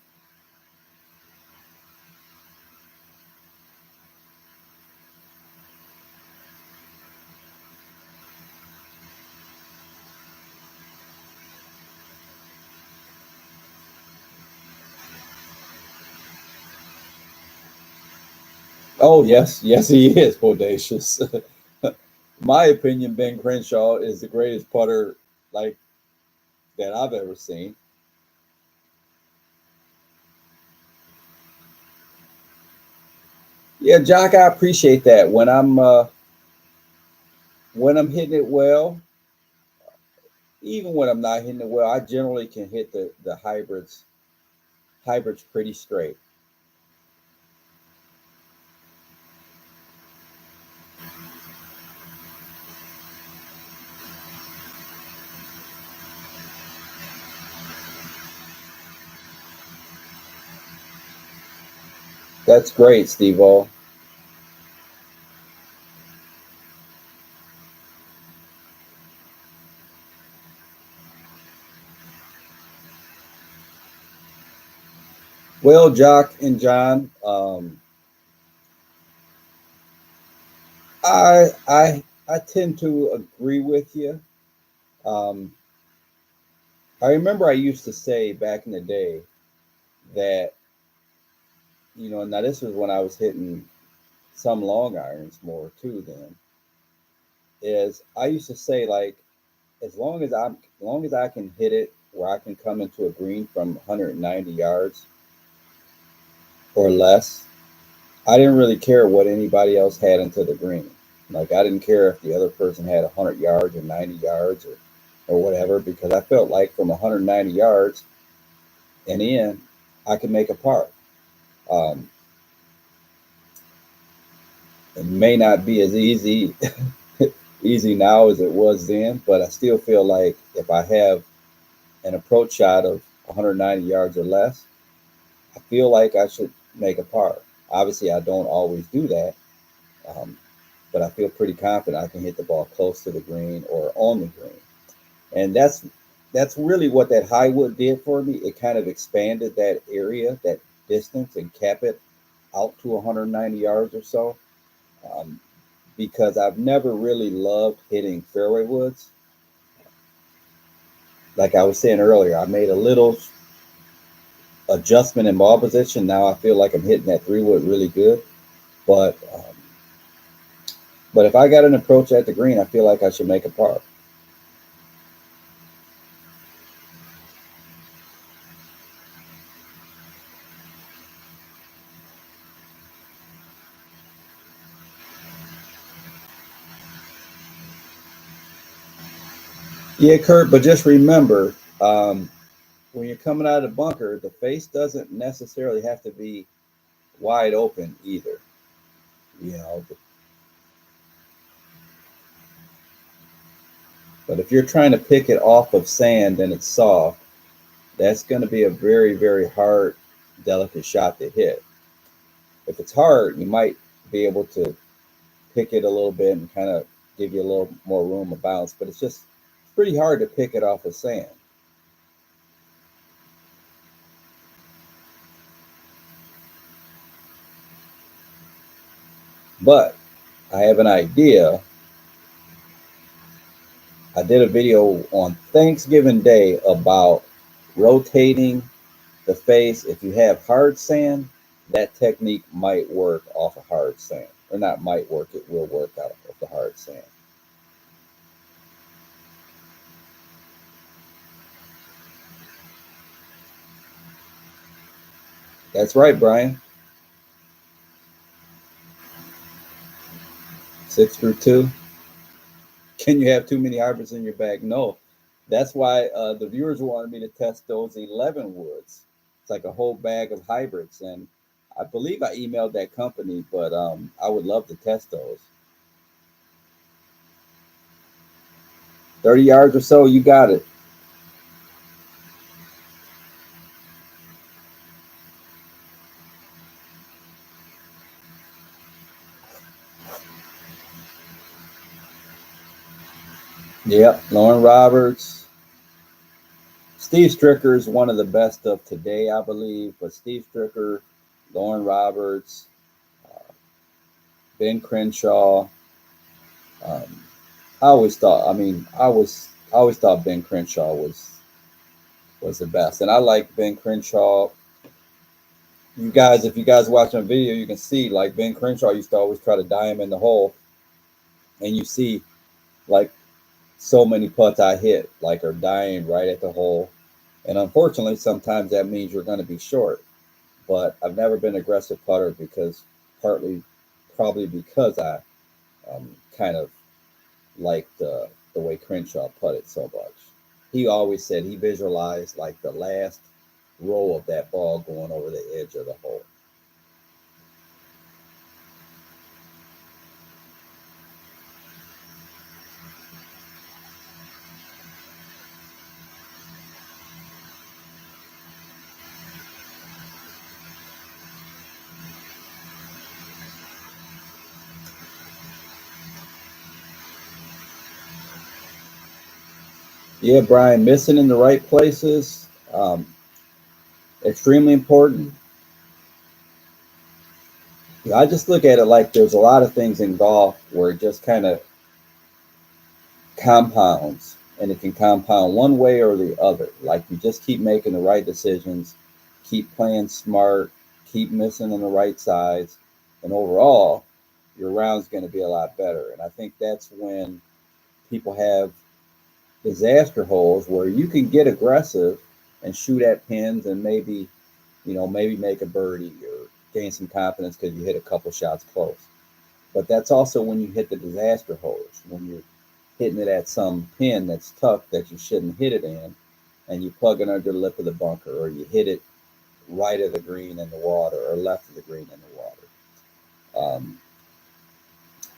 Oh yes, yes he is bodacious. My opinion, Ben Crenshaw is the greatest putter like that I've ever seen. Yeah, Jock, I appreciate that. When I'm hitting it well, even when I'm not hitting it well, I generally can hit the hybrids pretty straight. That's great, Steve O. Well, Jock and John, I tend to agree with you. Um, I remember I used to say back in the day that, now this was when I was hitting some long irons more too. Then is I used to say, like, as long as I can hit it where I can come into a green from 190 yards or less, I didn't really care what anybody else had into the green. Like, I didn't care if the other person had 100 yards or 90 yards or whatever, because I felt like from 190 yards and in, I could make a par. Um, it may not be as easy now as it was then, but I still feel like if I have an approach shot of 190 yards or less, I feel like I should make a par. Obviously, I don't always do that, um, but I feel pretty confident I can hit the ball close to the green or on the green. And that's really what that high wood did for me. It kind of expanded that area, that distance, and kept it out to 190 yards or so. Um, because I've never really loved hitting fairway woods. Like I was saying earlier, I made a little adjustment in ball position. Now I feel like I'm hitting that 3 wood really good. But if I got an approach at the green, I feel like I should make a par. Yeah, Kurt. But just remember, when you're coming out of the bunker, the face doesn't necessarily have to be wide open either. You know, but if you're trying to pick it off of sand and it's soft, that's going to be a very, very hard, delicate shot to hit. If it's hard, you might be able to pick it a little bit and kind of give you a little more room of bounce, but it's pretty hard to pick it off of sand. But I have an idea. I did a video on Thanksgiving Day about rotating the face. If you have hard sand, that technique might work off of hard sand. Or not might work, it will work out of the hard sand. That's right, Brian. 6 through 2. Can you have too many hybrids in your bag? No. That's why the viewers wanted me to test those 11 woods. It's like a whole bag of hybrids. And I believe I emailed that company, but I would love to test those. 30 yards or so, you got it. Yep. Lauren Roberts. Steve Stricker is one of the best of today, I believe. But Steve Stricker, Lauren Roberts, Ben Crenshaw. Um, I always thought Ben Crenshaw was the best. And I like Ben Crenshaw. If you guys watch my video, you can see like Ben Crenshaw used to always try to die him in the hole, and you see like so many putts I hit like are dying right at the hole, and unfortunately, sometimes that means you're going to be short. But I've never been an aggressive putter because partly probably because I kind of liked the way Crenshaw putted so much. He always said he visualized like the last roll of that ball going over the edge of the hole. Yeah, Brian, missing in the right places, extremely important. Yeah, I just look at it like there's a lot of things in golf where it just kind of compounds, and it can compound one way or the other. Like you just keep making the right decisions, keep playing smart, keep missing on the right sides, and overall, your round's going to be a lot better. And I think that's when people have disaster holes where you can get aggressive and shoot at pins and maybe, maybe make a birdie or gain some confidence because you hit a couple shots close. But that's also when you hit the disaster holes, when you're hitting it at some pin that's tough that you shouldn't hit it in, and you plug it under the lip of the bunker, or you hit it right of the green in the water, or left of the green in the water.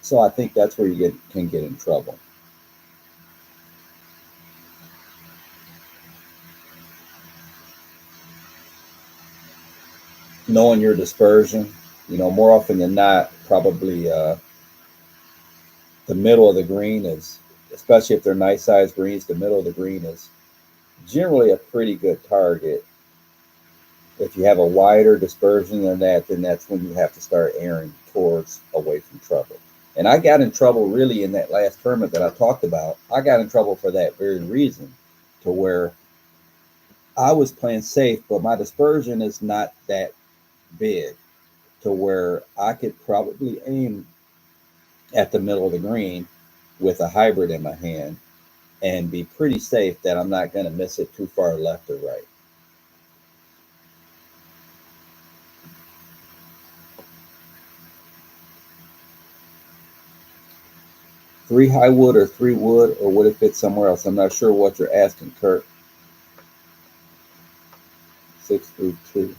So I think that's where you can get in trouble. Knowing your dispersion, more often than not, probably the middle of the green is, especially if they're nice sized greens, the middle of the green is generally a pretty good target. If you have a wider dispersion than that, then that's when you have to start airing towards away from trouble. And I got in trouble really in that last tournament that I talked about. I got in trouble for that very reason, to where I was playing safe, but my dispersion is not that big, to where I could probably aim at the middle of the green with a hybrid in my hand and be pretty safe that I'm not going to miss it too far left or right. Three high wood or three wood, or would it fit somewhere else? I'm not sure what you're asking, Kurt. 632.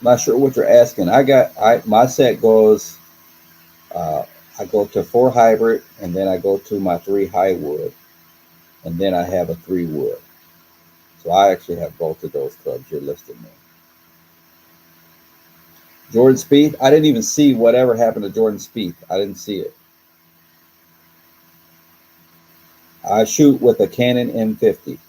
Not sure what you're asking. My set goes. Uh, I go to four hybrid, and then I go to my three high wood, and then I have a three wood. So I actually have both of those clubs you're listing there. Jordan Spieth. I didn't even see whatever happened to Jordan Spieth. I didn't see it. I shoot with a Canon M50.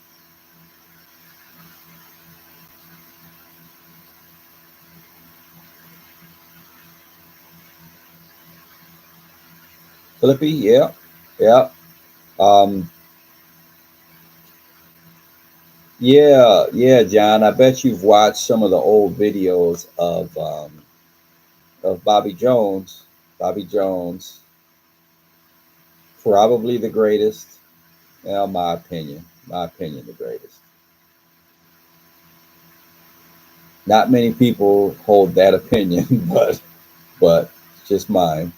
Flippy, yeah, yeah. Um, yeah, John. I bet you've watched some of the old videos of Bobby Jones. Bobby Jones, probably the greatest. Well, my opinion, the greatest. Not many people hold that opinion, but it's just mine.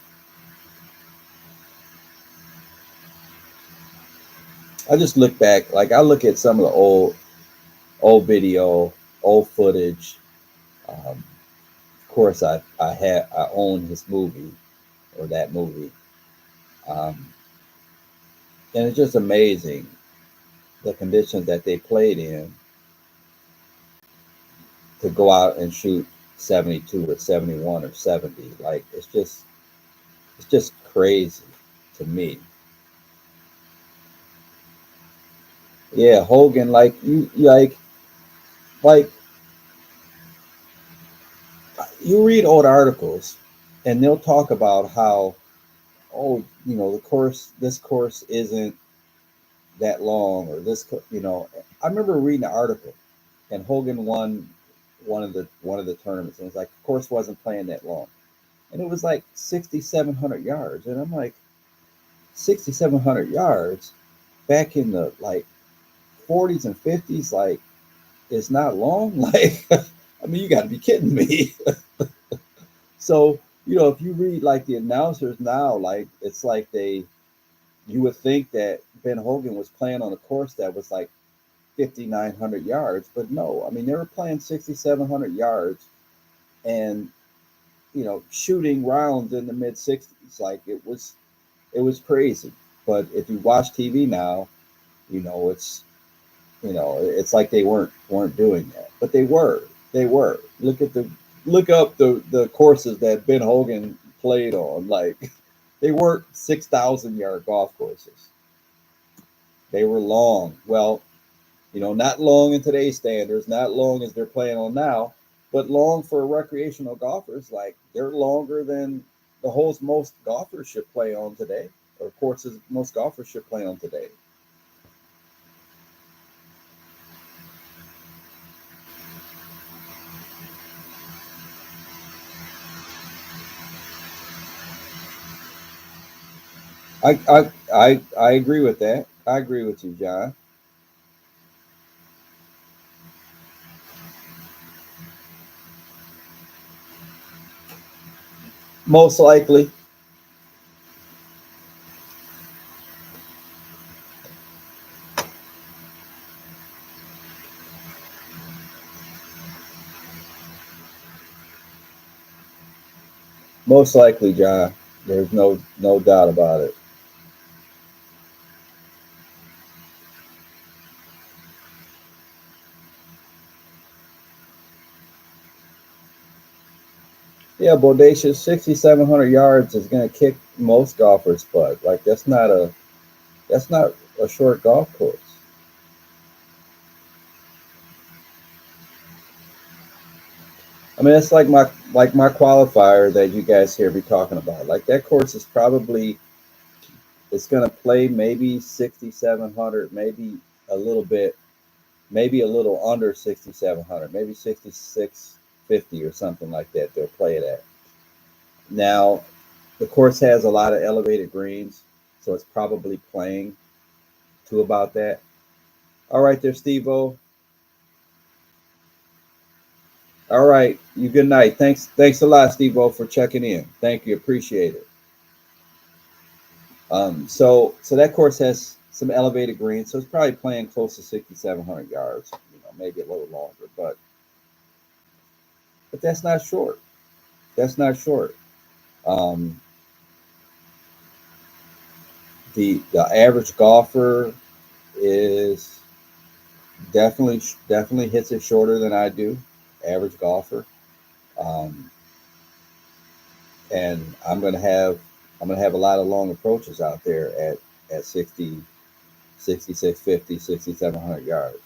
I just look back, like I look at some of the old video, old footage. Of course, I own his movie, or that movie, um, and it's just amazing the conditions that they played in to go out and shoot 72 or 71 or 70. Like it's just crazy to me. Yeah, Hogan, like like you read old articles, and they'll talk about how, oh, this course isn't that long, or I remember reading an article, and Hogan won one of the tournaments, and it's like the course wasn't playing that long, and it was like 6,700 yards, and I'm like, 6,700 yards back in the like 40s and 50s, like it's not long. Like, I mean, you got to be kidding me. So, if you read like the announcers now, like it's like you would think that Ben Hogan was playing on a course that was like 5,900 yards, but no, I mean, they were playing 6,700 yards and, shooting rounds in the mid 60s. Like it was crazy. But if you watch TV now, it's it's like they weren't doing that, but they were. Look up the courses that Ben Hogan played on. Like they weren't 6,000-yard golf courses. They were long. Well, not long in today's standards, not long as they're playing on now, but long for recreational golfers. Like they're longer than the holes most golfers should play on today, or courses most golfers should play on today. I agree with that. I agree with you, John. Most likely, most likely, John. There's no doubt about it. Yeah, bodacious 6,700 yards is going to kick most golfers' butt. Like that's not a short golf course. I mean, it's like my qualifier that you guys hear me talking about. Like that course is probably it's going to play maybe 6,700, a little bit, maybe a little under 6,700, maybe 6,650 or something like that. They'll play it at. Now, the course has a lot of elevated greens, so it's probably playing to about that. All right, there, Steve O. All right, you good night. Thanks a lot, Steve O, for checking in. Thank you, appreciate it. So that course has some elevated greens, so it's probably playing close to 6,700 yards. Maybe a little longer, but that's not short. That's not short. Um, the average golfer is definitely hits it shorter than I do. Average golfer, um, and I'm gonna have a lot of long approaches out there at 60, 6,650, 6,700 yards.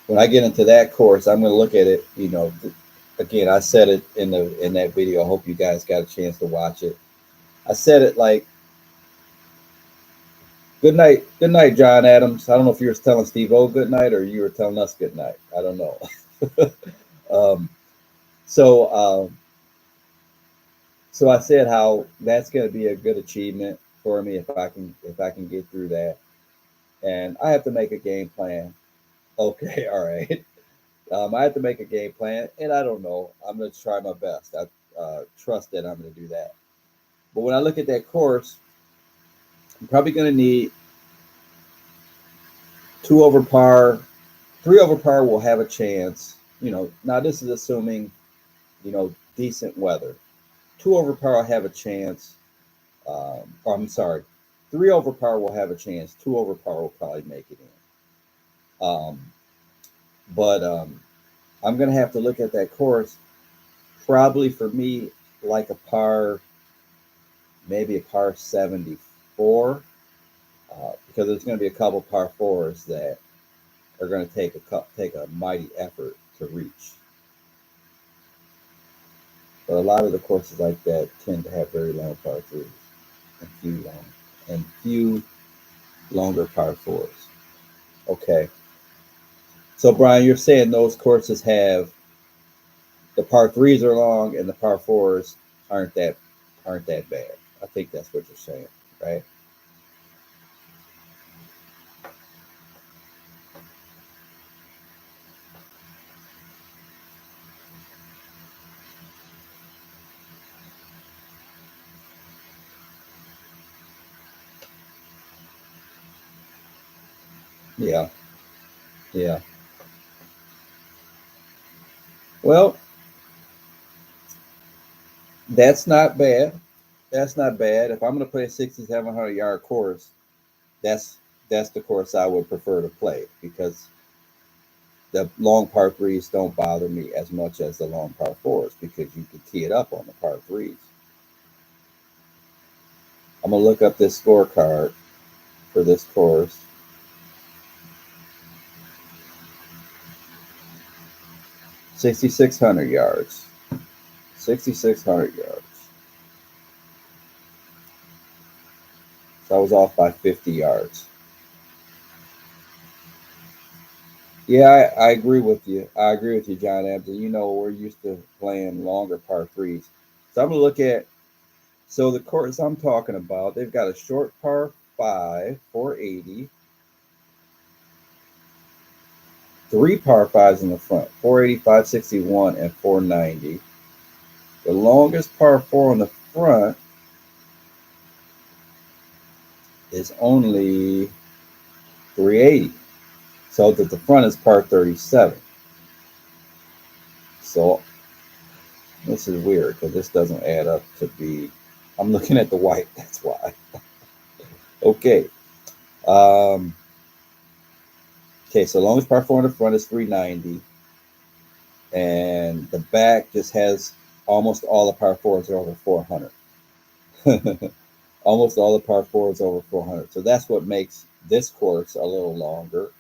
When I get into that course, I'm going to look at it. Again, I said it in that video. I hope you guys got a chance to watch it. I said it like, good night, John Adams. I don't know if you were telling Steve O good night or you were telling us good night. I don't know. um, so, so I said how that's going to be a good achievement for me if I can get through that, and I have to make a game plan. Okay, all right. I have to make a game plan, and I don't know. I'm going to try my best. I trust that I'm going to do that. But when I look at that course, I'm probably going to need two over par, three over par will have a chance. Now this is assuming decent weather. Two over par will have a chance. I'm sorry, three over par will have a chance. Two over par will probably make it in. But I'm going to have to look at that course. Probably for me, like a par, maybe a par 74, because there's going to be a couple par fours that are going to take a mighty effort to reach. But a lot of the courses like that tend to have very long par threes and few longer par fours. Okay, so Brian, you're saying those courses have the par threes are long and the par fours aren't that bad. I think that's what you're saying, right? Yeah, yeah. Well, that's not bad. That's not bad. If I'm going to play a 6,700 yard course, that's that's the course I would prefer to play because the long par threes don't bother me as much as the long par fours because you can tee it up on the par threes. I'm gonna look up this scorecard for this course. 6,600 yards. 6,600 yards. So I was off by 50 yards. Yeah, I agree with you. I agree with you, John Abdon. You know, we're used to playing longer par threes. So I'm gonna look at so the course I'm talking about, they've got a short par five, 480, three par fives in the front, 480, 561, and 490. The longest par four on the front is only 380. So that the front is par 37. So this is weird because this doesn't add up to be. I'm looking at the white. That's why. Okay. Um, okay. So longest par four in the front is 390, and the back just has almost all the par fours are over 400. Almost all the par fours over 400. So that's what makes this course a little longer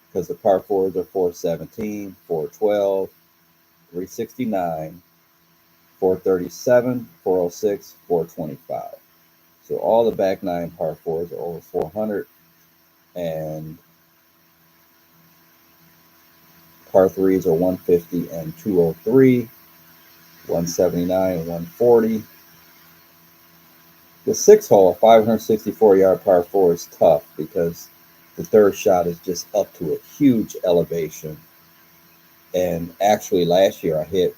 because the par fours are 417, 412, 369, 437, 406, 425. So all the back nine par fours are over 400, and par threes are 150 and 203, 179 and 140. The six hole, 564-yard par four, is tough because the third shot is just up to a huge elevation. And actually, last year I hit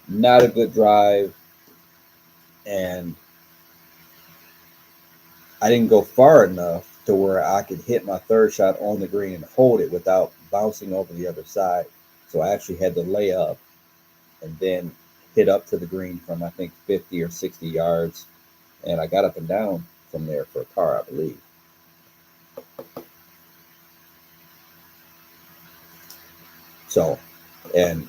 not a good drive, and I didn't go far enough to where I could hit my third shot on the green and hold it without bouncing over the other side. So I actually had to lay up and then hit up to the green from I think 50 or 60 yards, and I got up and down from there for a par, I believe. So, and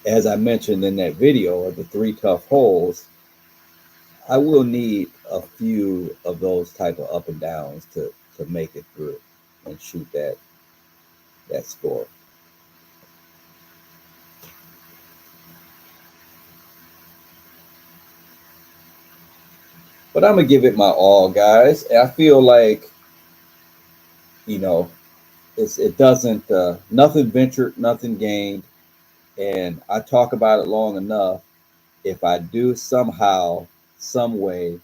as I mentioned in that video of the three tough holes, I will need a few of those type of up and downs to make it through and shoot that score. But I'm gonna give it my all, guys. I feel like you know it doesn't nothing ventured, nothing gained, and I talk about it long enough. If I do somehow, some way,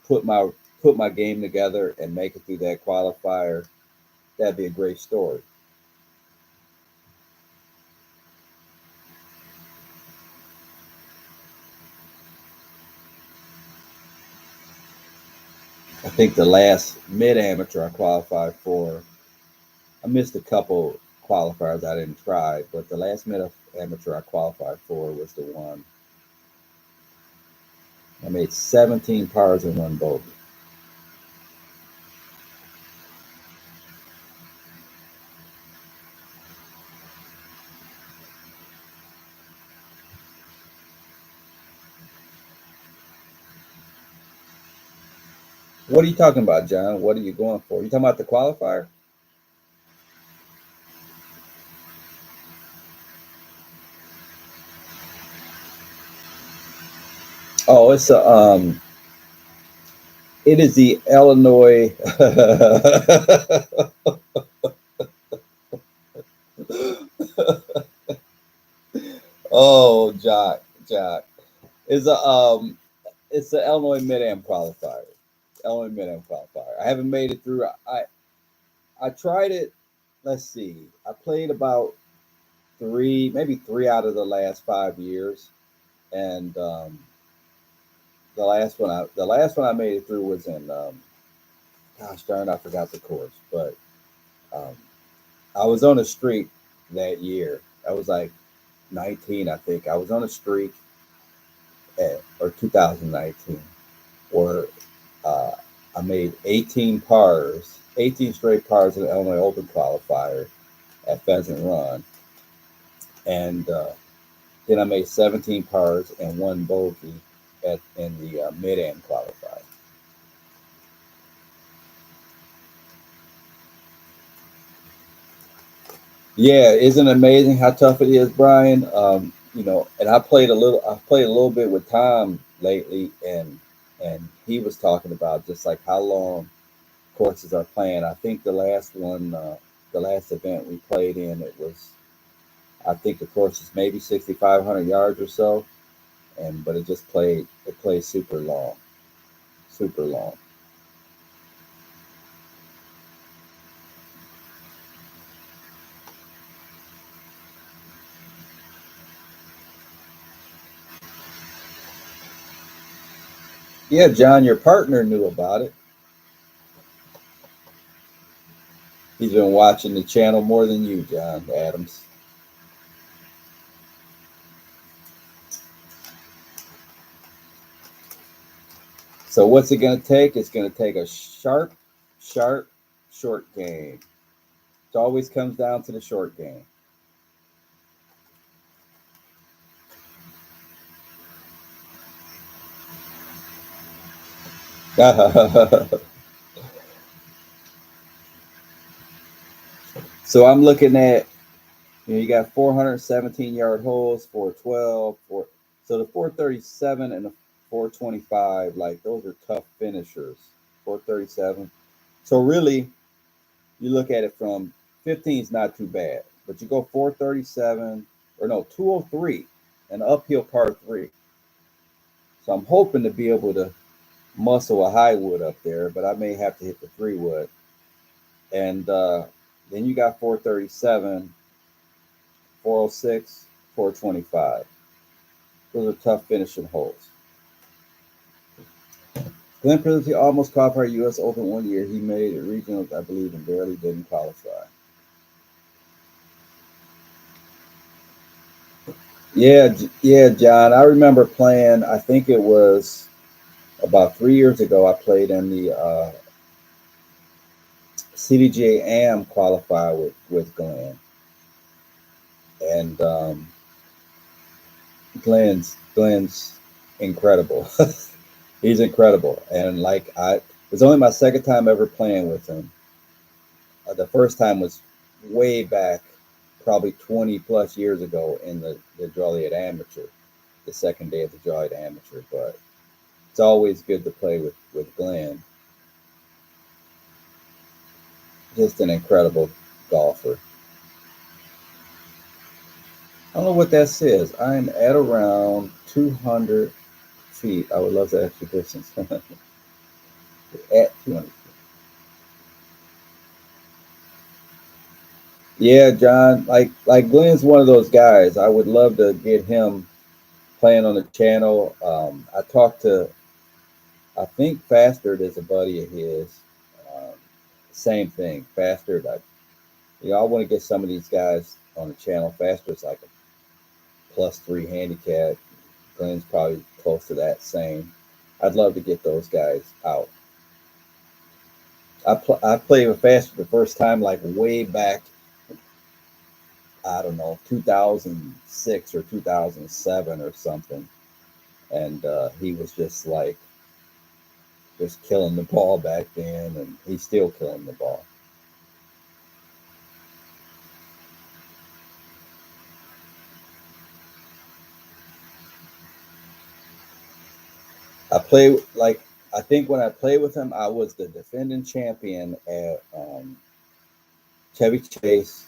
put my put my game together and make it through that qualifier, that'd be a great story. I think the last mid amateur I qualified for, I missed a couple qualifiers I didn't try, but the last mid amateur I qualified for was the one I made 17 pars and one bogey. What are you talking about, John? What are you going for? You talking about the qualifier? Oh, it is the Illinois. Oh, Jock, Jock is a It's the Illinois Mid-Am qualifier. Illinois Mid-Am qualifier. I haven't made it through. I tried it. Let's see. I played about maybe three out of the last 5 years, and the last one I made it through was in gosh darn, I forgot the course, but um, I was on a streak that year. I was like 19, I think. I was on a streak or 2019, where uh, I made 18 straight pars in the Illinois Open qualifier at Pheasant Run, and then I made 17 pars and one bogey in the Mid-Am qualifier. Yeah, isn't it amazing how tough it is, Brian? And I played a little. I played a little bit with Tom lately, and he was talking about just like how long courses are playing. I think the last event we played in, it was. I think the course is maybe 6,500 yards or so, and but it played super long, super long. Yeah, John, your partner knew about it. He's been watching the channel more than you, John Adams. So what's it going to take? It's going to take a sharp, sharp, short game. It always comes down to the short game. So I'm looking at, you got 417-yard holes, 412, so the 437 and the 425, like those are tough finishers. 437. So really, you look at it from 15 is not too bad, but you go 437 or no 203, an uphill par three. So I'm hoping to be able to muscle a high wood up there, but I may have to hit the three wood. And then you got 437, 406, 425. Those are tough finishing holes. Glenn Presidency almost qualified U.S. Open one year. He made it regionals, I believe, and barely didn't qualify. Yeah, yeah, John. I remember playing. I think it was about 3 years ago. I played in the CDGA AM qualifier with Glenn, and Glenn's incredible. He's incredible, and like it's only my second time ever playing with him. The first time was way back, probably 20 plus years ago in the Joliet Amateur, the second day of the Joliet Amateur. But it's always good to play with Glenn. Just an incredible golfer. I don't know what that says. I'm at around 200 feet. I would love to ask you distance. At 200. Yeah, John. Like Glenn's one of those guys. I would love to get him playing on the channel. I talked to, I think Fastard is a buddy of his. Um, Same thing, Fastard. I want to get some of these guys on the channel. Fasterd's like a +3 handicap. Glenn's probably close to that same. I'd love to get those guys out. I played with Fastard the first time like way back. I don't know, 2006 or 2007 or something, and he was just killing the ball back then, and he's still killing the ball. I play like I think when I played with him, I was the defending champion at Chevy Chase,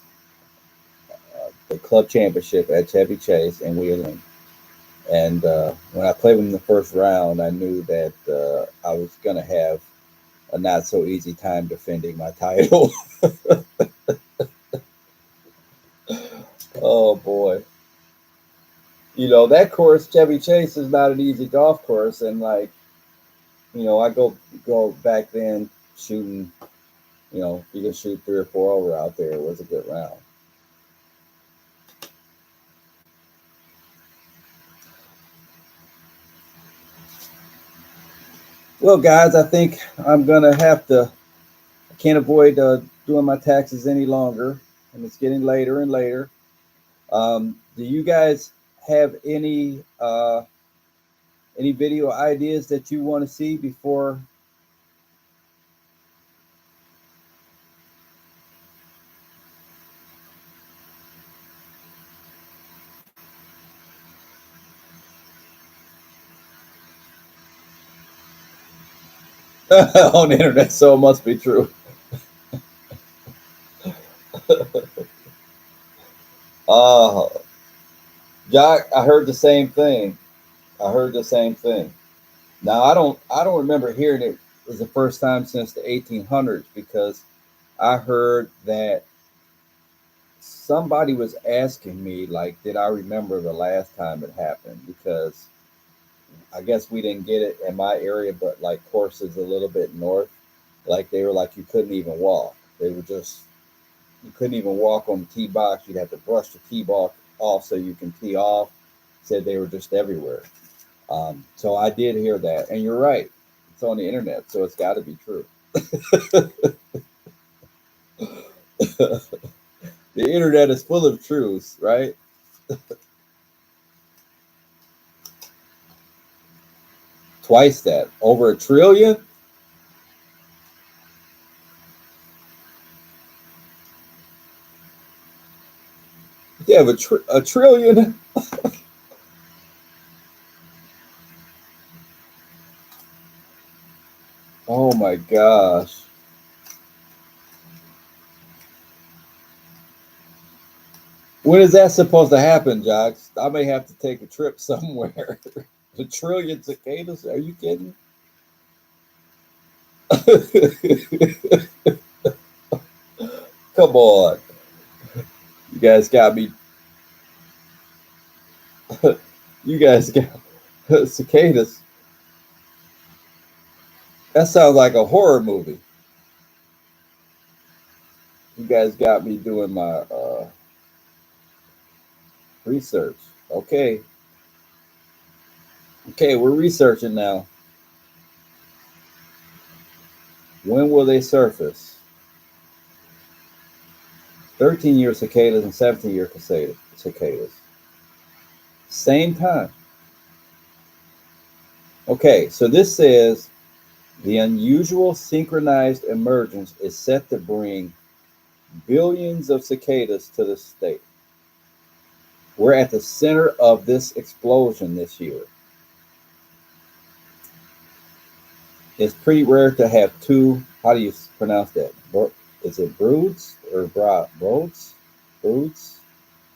the club championship at Chevy Chase in Wheeling, And when I played him in the first round, I knew that I was going to have a not so easy time defending my title. Oh boy. That course, Chevy Chase, is not an easy golf course. And like, I go back then shooting, you can shoot 3 or 4 over out there. It was a good round. Well, guys, I think I'm gonna have to. I can't avoid doing my taxes any longer, and it's getting later and later. Do you guys have any video ideas that you want to see before? On the internet, so it must be true. Uh, Jock, I heard the same thing. I heard the same thing. Now I don't remember hearing it was the first time since the 1800s, because I heard that somebody was asking me, like, did I remember the last time it happened? Because I guess we didn't get it in my area, but like courses a little bit north, like they were like you couldn't even walk. They were just you couldn't even walk on the tee box. You'd have to brush the tee box off so you can tee off. Said they were just everywhere. So I did hear that, and you're right. It's on the internet, so it's got to be true. The internet is full of truths, right? Twice that, over a trillion. You have a trillion. Oh my gosh. When is that supposed to happen, Jocks? I may have to take a trip somewhere. A trillion cicadas? Are you kidding? Come on. You guys got me. You guys got cicadas. That sounds like a horror movie. You guys got me doing my research. Okay. Okay, we're researching now. When will they surface? 13-year cicadas and 17-year cicadas. Same time. Okay, so this says the unusual synchronized emergence is set to bring billions of cicadas to the state. We're at the center of this explosion this year. It's pretty rare to have two. How do you pronounce that? Is it broods or broods? Broods?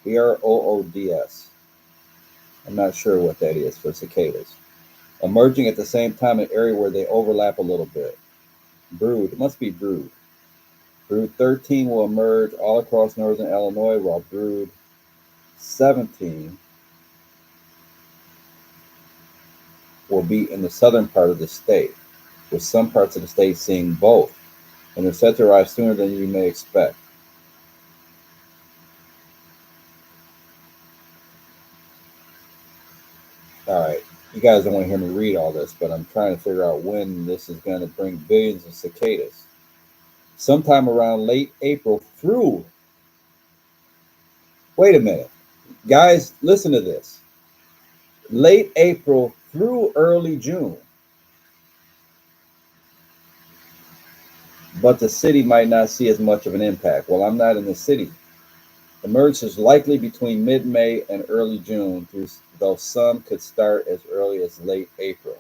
Broods. I'm not sure what that is for cicadas. Emerging at the same time in an area where they overlap a little bit. Brood. It must be brood. Brood 13 will emerge all across northern Illinois, while Brood 17 will be in the southern part of the state, with some parts of the state seeing both, and they're set to arrive sooner than you may expect. All right, you guys don't want to hear me read all this, but I'm trying to figure out when this is going to bring billions of cicadas. Sometime around late April through, wait a minute, guys, listen to this. Late April through early June, but the city might not see as much of an impact. Well, I'm not in the city. Emerges likely between mid-May and early June, though some could start as early as late April.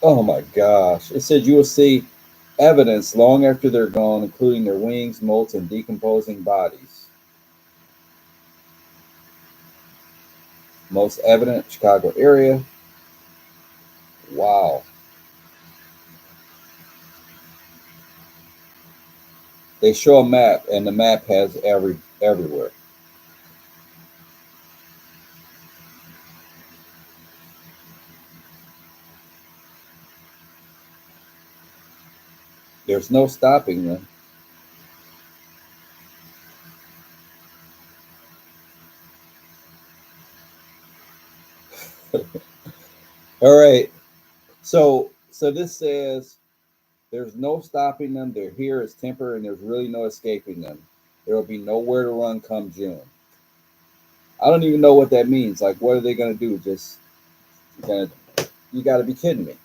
Oh my gosh. It said you will see evidence long after they're gone, including their wings, molts, and decomposing bodies. Most evident, Chicago area. Wow. They show a map, and the map has everywhere. There's no stopping them. All right. So this says there's no stopping them. They're here as temporary, and there's really no escaping them. There will be nowhere to run come June. I don't even know what that means. Like, what are they going to do? Just gonna? You got to be kidding me.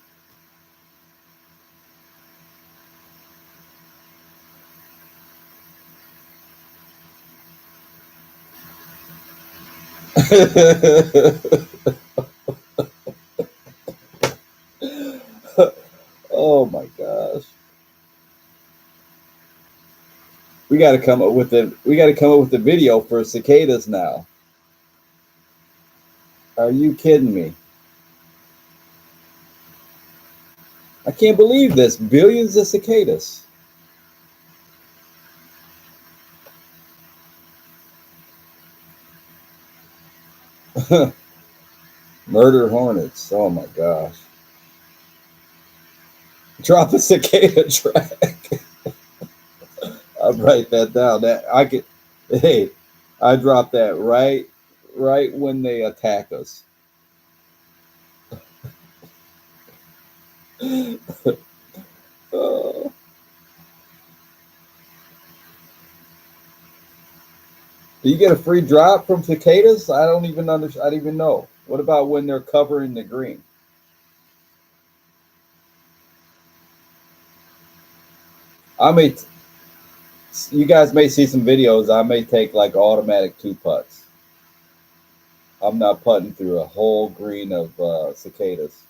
Oh my gosh. We got to come up with the. We got to come up with the video for cicadas now. Are you kidding me? I can't believe this. Billions of cicadas. Murder hornets. Oh my gosh. Drop a cicada track. I'll write that down. That I could. Hey, I dropped that right when they attack us. Oh. Do you get a free drop from cicadas? I don't even understand. I don't even know. What about when they're covering the green? I may. You guys may see some videos. I may take like automatic two putts. I'm not putting through a whole green of cicadas.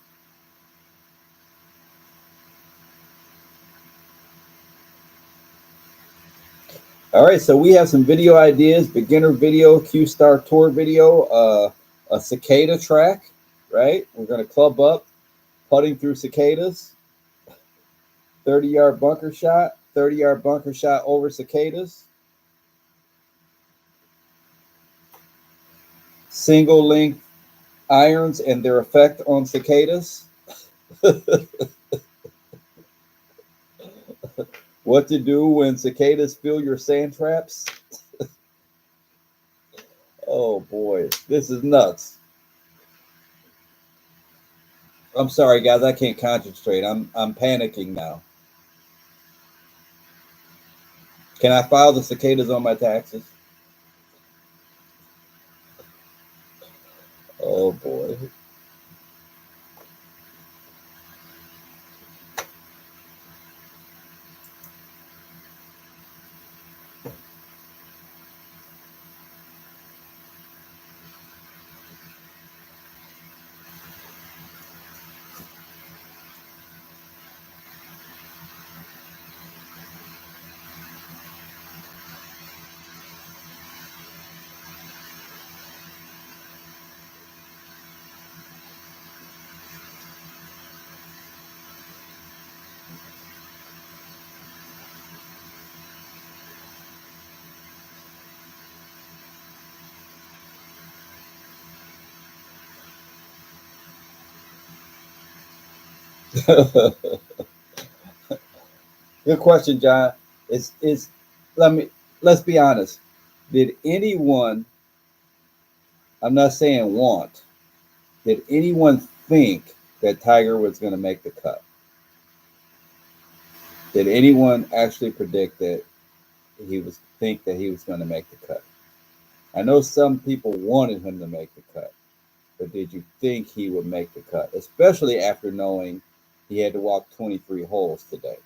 All right, so we have some video ideas: beginner video, Q Star Tour video, a cicada track. Right, we're going to club up, putting through cicadas, 30-yard bunker shot, 30-yard bunker shot over cicadas, single length irons and their effect on cicadas. What to do when cicadas fill your sand traps. Oh boy, this is nuts. I'm sorry, guys. I can't concentrate. I'm panicking now. Can I file the cicadas on my taxes? Oh boy. Good question, John. Is let me let's be honest. Did anyone? I'm not saying want. Did anyone think that Tiger was going to make the cut? Did anyone actually predict that he was going to make the cut? I know some people wanted him to make the cut, but did you think he would make the cut, especially after knowing he had to walk 23 holes today?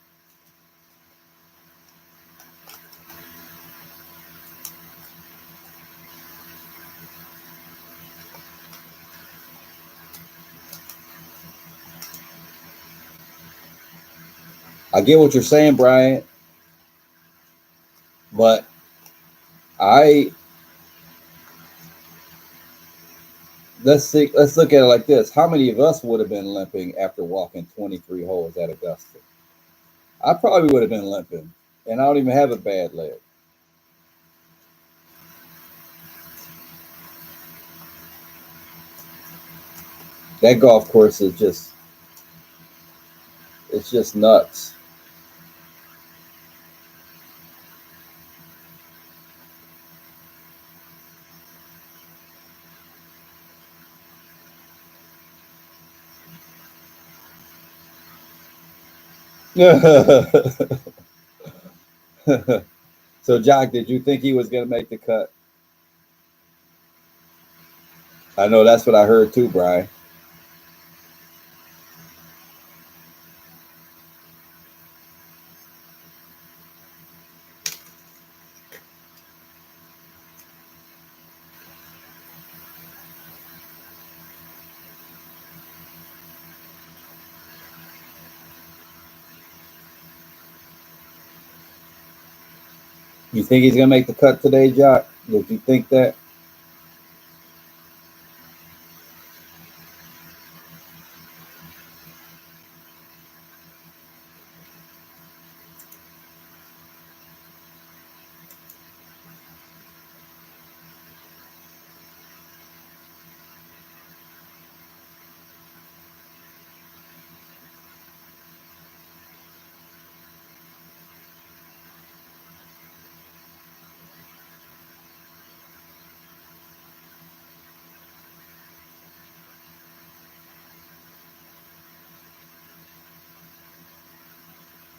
I get what you're saying, Brian, but I let's look at it like this. How many of us would have been limping after walking 23 holes at Augusta? I probably would have been limping, and I don't even have a bad leg. That golf course is just it's just nuts. So, Jock, did you think he was going to make the cut? I know that's what I heard too, Brian. You think he's going to make the cut today, Jock? Did you think that?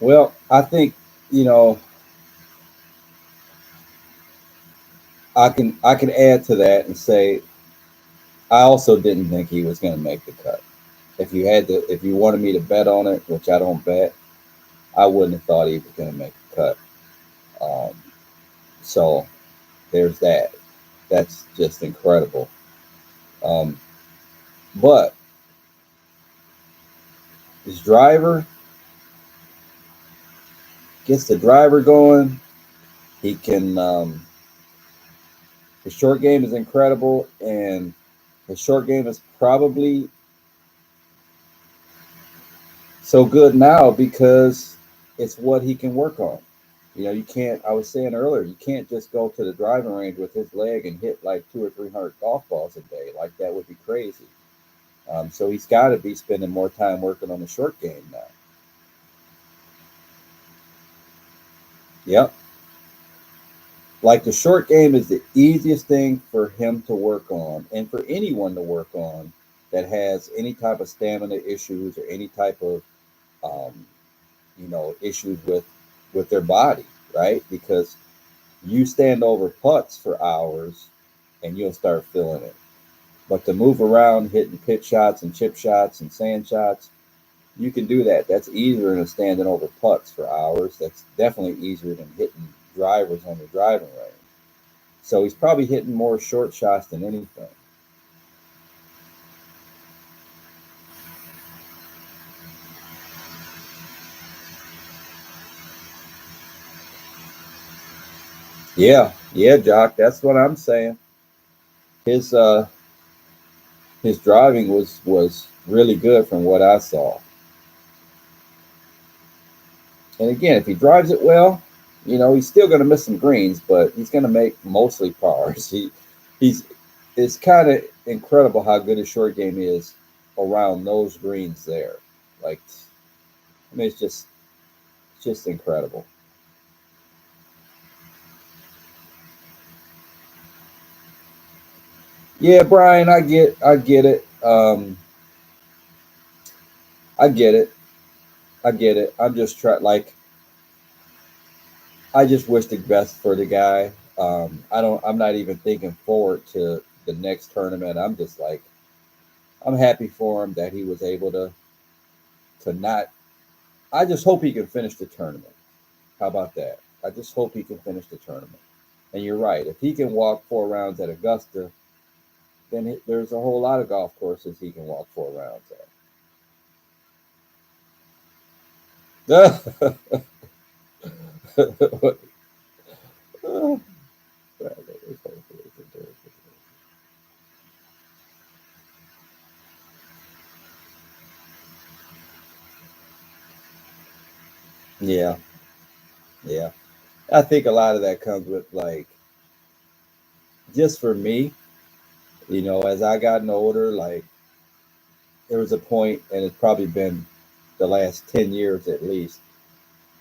Well, I think you know I can add to that and say I also didn't think he was going to make the cut. If you wanted me to bet on it, which I don't bet, I wouldn't have thought he was going to make the cut. Um, so there's that. That's just incredible. Um, but his driver gets the driver going. He can. His short game is incredible, and his short game is probably so good now because it's what he can work on. You can't. I was saying earlier, you can't just go to the driving range with his leg and hit like 200 or 300 golf balls a day. Like that would be crazy. So he's got to be spending more time working on the short game now. Yep. Like the short game is the easiest thing for him to work on, and for anyone to work on that has any type of stamina issues or any type of um, issues with their body, right? Because you stand over putts for hours and you'll start feeling it. But to move around hitting pitch shots and chip shots and sand shots, you can do that. That's easier than standing over putts for hours. That's definitely easier than hitting drivers on the driving range. So he's probably hitting more short shots than anything. Yeah, yeah, Jock. That's what I'm saying. His his driving was really good from what I saw. And again, if he drives it well, he's still going to miss some greens, but he's going to make mostly pars. He's it's kind of incredible how good his short game is around those greens there. Like, I mean, it's just incredible. Yeah, Brian, I get it. I get it. I get it. I'm just trying. Like, I just wish the best for the guy. I don't. I'm not even thinking forward to the next tournament. I'm just like, I'm happy for him that he was able to not. I just hope he can finish the tournament. How about that? I just hope he can finish the tournament. And you're right. If he can walk 4 rounds at Augusta, then there's a whole lot of golf courses he can walk 4 rounds at. Yeah, yeah. I think a lot of that comes with like just for me, as I gotten older, like there was a point, and it's probably been the last 10 years at least.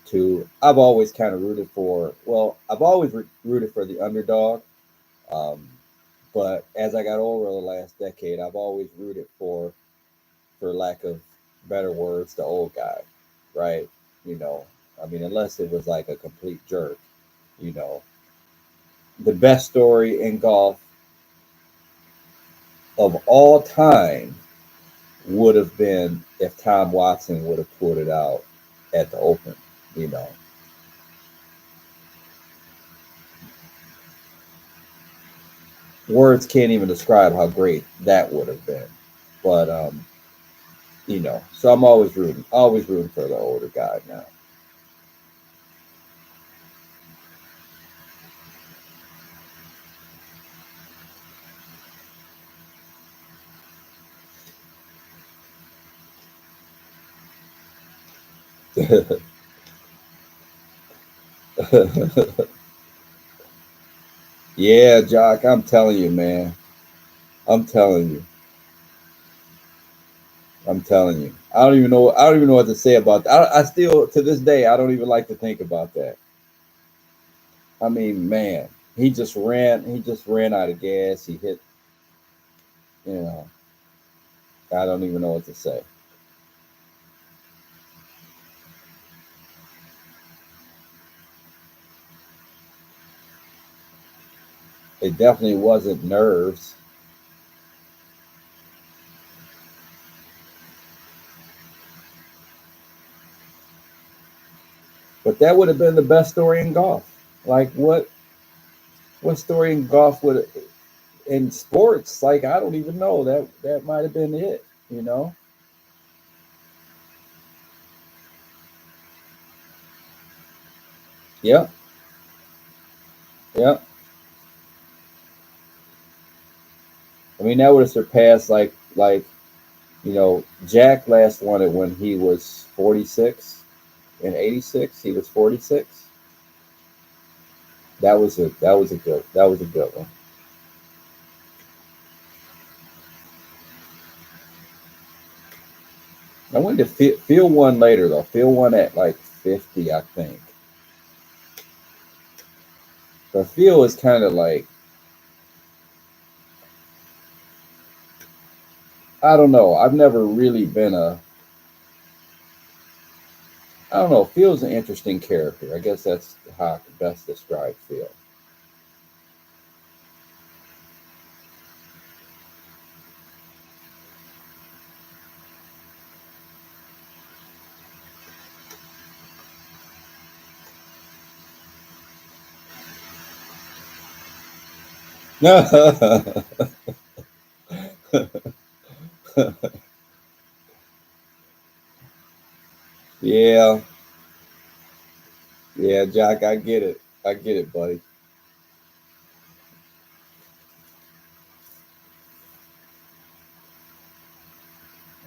To I've always kind of rooted for. Well, I've always rooted for the underdog. Um, but as I got older the last decade, I've always rooted for lack of better words, the old guy, right? You know, I mean, unless it was like a complete jerk, you know. The best story in golf of all time would have been if Tom Watson would have pulled it out at the Open, you know. Words can't even describe how great that would have been. But so I'm always rooting for the older guy now. Yeah, Jock, I'm telling you, man. I'm telling you. I'm telling you. I don't even know what to say about that. I still to this day I don't even like to think about that. I mean, man, he just ran out of gas. He hit, you know, I don't even know what to say. It definitely wasn't nerves. But that would have been the best story in golf. Like what story in golf would in sports? Like I don't even know. That might have been it, you know? Yep, yep. I mean that would have surpassed Jack last won it when he was 46 in 86. He was 46. That was a good one. I went to Phil one later though. Phil one at like 50, I think. But Phil is kind of like I don't know. I've never really been a I don't know. Phil's an interesting character. I guess that's how I could best describe Phil. Yeah, yeah, Jack, I get it. I get it, buddy.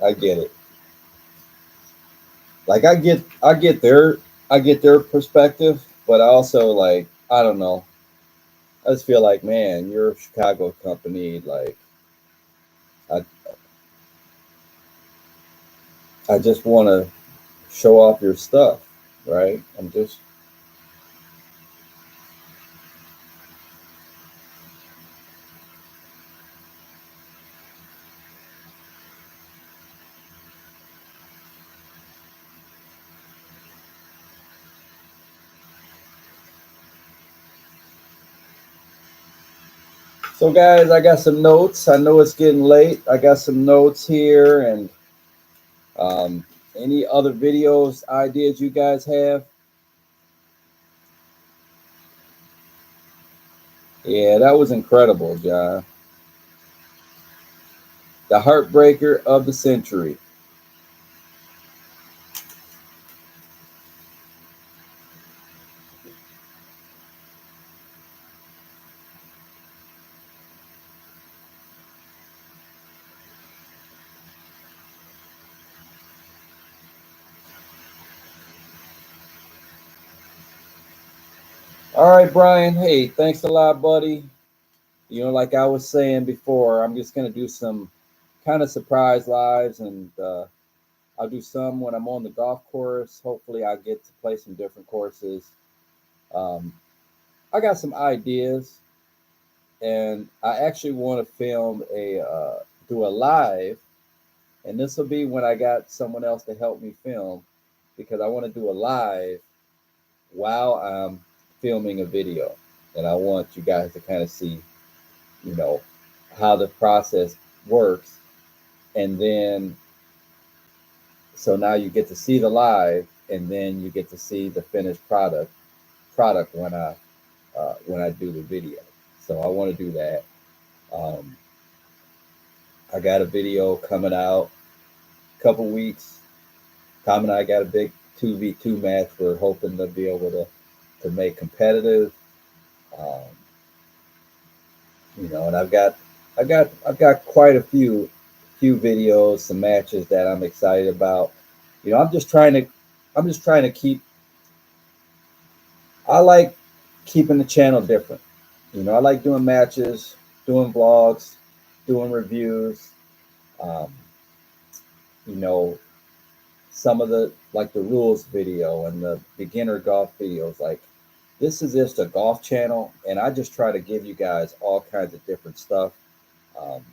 I get it. Like I get their perspective, but I also like I don't know. I just feel like, man, you're a Chicago company. Like I I just want to show off your stuff, right? I'm just so guys. I got some notes. I know it's getting late. I got some notes here, and um, any other videos ideas you guys have? Yeah, that was incredible, John. The heartbreaker of the century. All right, Brian. Hey, thanks a lot, buddy. You know, like I was saying before, I'm just gonna do some kind of surprise lives, and I'll do some when I'm on the golf course. Hopefully, I get to play some different courses. Um, I got some ideas, and I actually want to film do a live, and this will be when I got someone else to help me film, because I want to do a live while I'm filming a video, and I want you guys to kind of see, you know, how the process works, and then so now you get to see the live, and then you get to see the finished product when I do the video. So I want to do that. Um, I got a video coming out a couple weeks. Tom and I got a big 2v2 match. We're hoping to be able to make competitive. Um, and I've got quite a few videos, some matches that I'm excited about. You know, I'm just trying to keep. I like keeping the channel different. You know, I like doing matches, doing vlogs, doing reviews. Um, you know, some of the like the rules video and the beginner golf videos. Like, this is just a golf channel, and I just try to give you guys all kinds of different stuff. Um,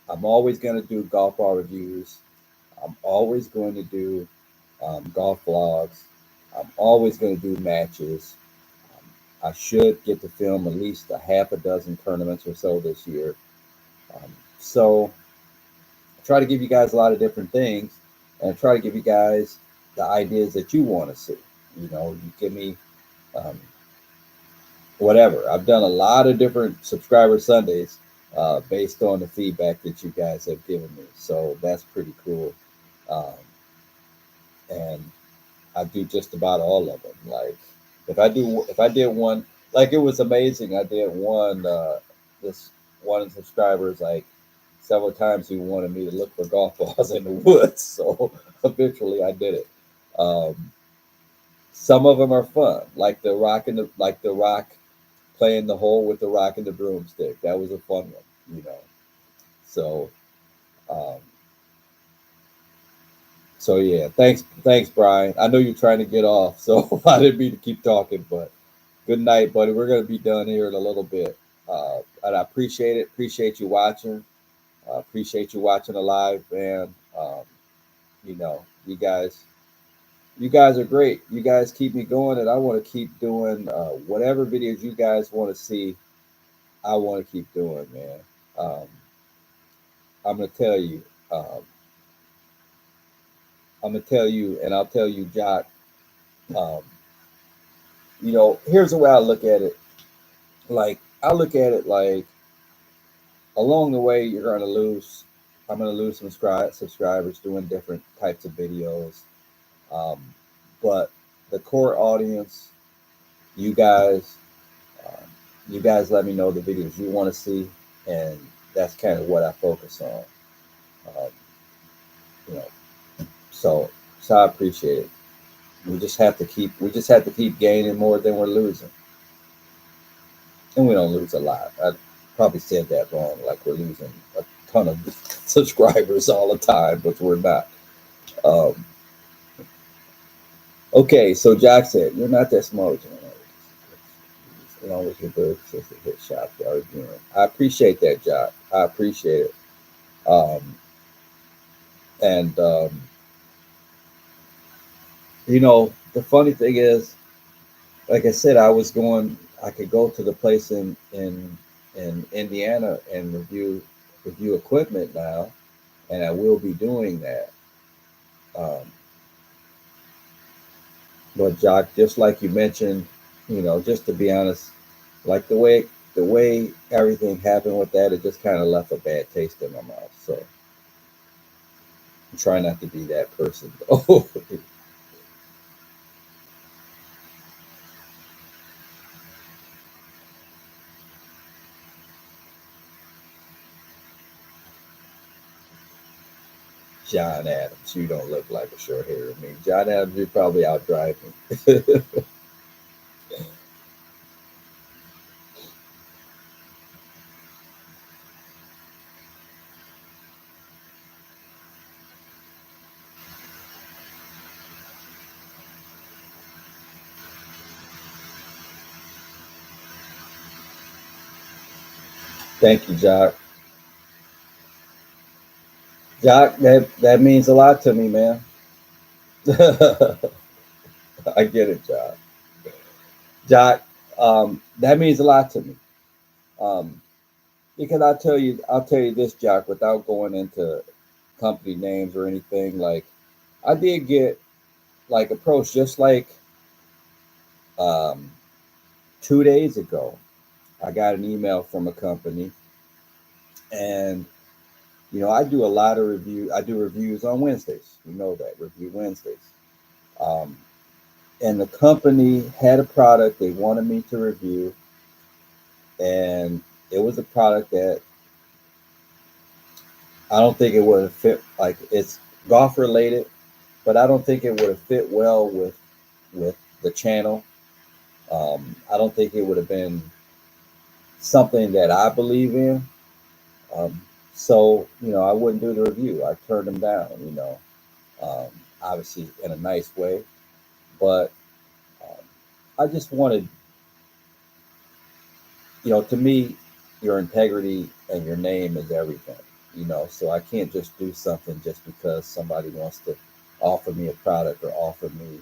I'm always going to do golf ball reviews. I'm always going to do golf vlogs. I'm always going to do matches. Um, I should get to film at least a half a dozen tournaments or so this year. So I try to give you guys a lot of different things, and I try to give you guys the ideas that you want to see. You know, you give me um, whatever. I've done a lot of different subscriber Sundays based on the feedback that you guys have given me. So that's pretty cool. Um, and I do just about all of them. Like, if I did one, like, it was amazing. I did one, this one subscribers, like, several times he wanted me to look for golf balls in the woods. So eventually I did it. Um, some of them are fun, like the rock playing the hole with the rock and the broomstick. That was a fun one, you know. So, um, so yeah, thanks, Brian. I know you're trying to get off, so I didn't mean to keep talking, but good night, buddy. We're gonna be done here in a little bit, and I appreciate it. Appreciate you watching. Appreciate you watching the live, man. You know, you guys are great. You guys keep me going, and I want to keep doing whatever videos you guys want to see. I want to keep doing, man. Um, I'm gonna tell you. Um, I'm gonna tell you, and I'll tell you, Jock. Um, here's the way I look at it. Like, I look at it like, along the way, you're gonna lose. I'm gonna lose some subscribers doing different types of videos. Um, but the core audience, you guys, um, you guys let me know the videos you want to see, and that's kind of what I focus on. Um, you know, so I appreciate it. We just have to keep gaining more than we're losing, and we don't lose a lot. I probably said that wrong, like we're losing a ton of subscribers all the time, but we're not. Um, okay, so Jack said, "You're not that smart, you know. Along with your bird says it hit shot the argument." I appreciate that, Jack. I appreciate it. Um, and the funny thing is, like I said, I could go to the place in Indiana and review equipment now, and I will be doing that. Um, but Jock, just like you mentioned, just to be honest, like the way everything happened with that, it just kind of left a bad taste in my mouth. So I'm trying not to be that person, though. John Adams, you don't look like a short hair to me. John Adams, you probably outdrive me. Thank you, Jock. Jock, that means a lot to me, man. I get it, Jock. Jock, that means a lot to me. Um, because I'll tell you this, Jock, without going into company names or anything. Like, I did get like approached just like um, 2 days ago. I got an email from a company, and I do a lot of review. I do reviews on Wednesdays. You know that, review Wednesdays. Um, and the company had a product they wanted me to review, and it was a product that I don't think it would have fit. Like, it's golf related, but I don't think it would have fit well with the channel. I don't think it would have been something that I believe in. Um, so I wouldn't do the review. I turned them down. Um, Obviously in a nice way, but um, I just wanted, to me, your integrity and your name is everything. So I can't just do something just because somebody wants to offer me a product or offer me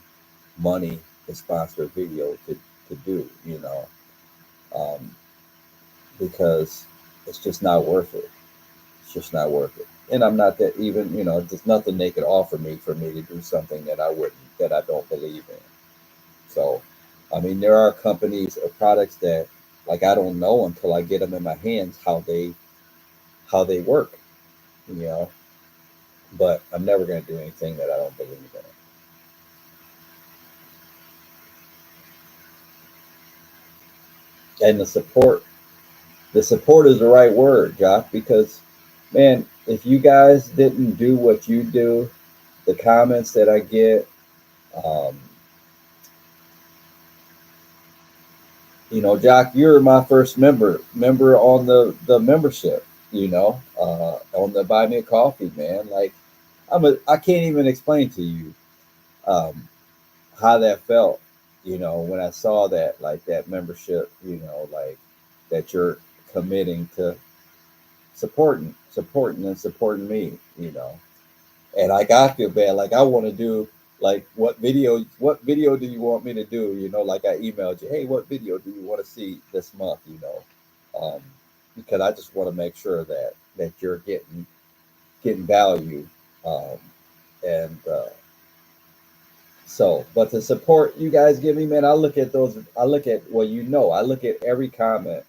money to sponsor a video to do. Um, because it's just not worth it. It's just not worth it. And I'm not that even, there's nothing they could offer me for me to do something that I don't believe in. So, I mean, there are companies or products that, like, I don't know until I get them in my hands how they work, you know. But I'm never going to do anything that I don't believe in. And the support is the right word, Josh, because, man, if you guys didn't do what you do, the comments that I get, um, Jock, you're my first member on the membership. On the Buy Me a Coffee, man. Like, I can't even explain to you um, how that felt. When I saw that, like, that membership. Like, that you're committing to supporting me. And like, I feel bad. Like, I want to do, like, what video do you want me to do? Like, I emailed you, hey, what video do you want to see this month? Um, because I just want to make sure that you're getting value. Um, and so, but the support you guys give me, man, I look at those. I look at, well, I look at every comment,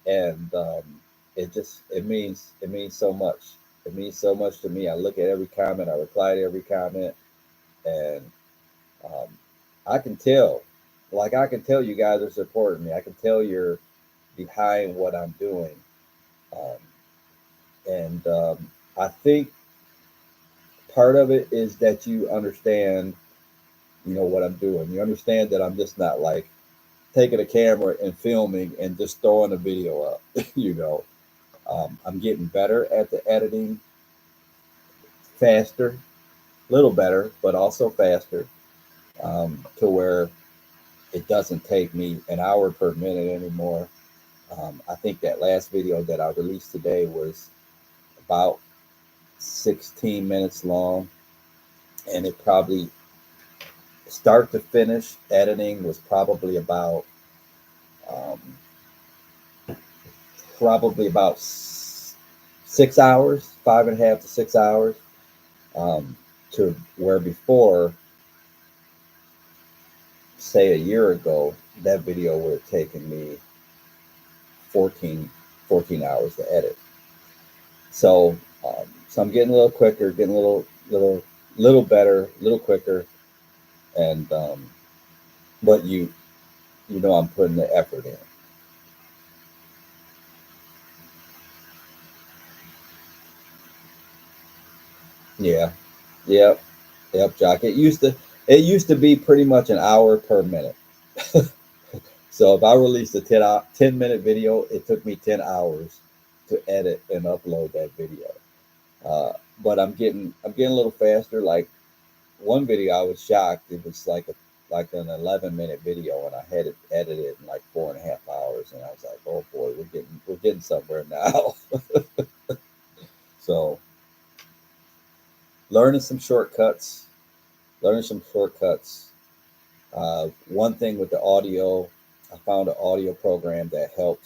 and it means so much. It means so much to me. I look at every comment. I reply to every comment, and um, I can tell. Like, I can tell you guys are supporting me. I can tell you're behind what I'm doing, um, and I think part of it is that you understand, what I'm doing. You understand that I'm just not like taking a camera and filming and just throwing a video up. I'm getting better at the editing, faster, little better, but also faster, to where it doesn't take me an hour per minute anymore. I think that last video that I released today was about 16 minutes long, and it probably, start to finish, editing was um, probably about 6 hours, 5.5 to 6 hours, to where before, say a year ago, that video would have taken me 14, 14 hours to edit. So I'm getting a little quicker, getting a little better, a little quicker, and but I'm putting the effort in. Yeah, yep, yep, Jock. It used to be pretty much an hour per minute. So if I released a 10-minute video, it took me 10 hours to edit and upload that video. But I'm getting a little faster. Like, one video, I was shocked. It was like like an 11-minute video, and I had it edited in like 4.5 hours, and I was like, oh boy, we're getting somewhere now. So learning some shortcuts, learning some shortcuts. One thing with the audio, I found an audio program that um,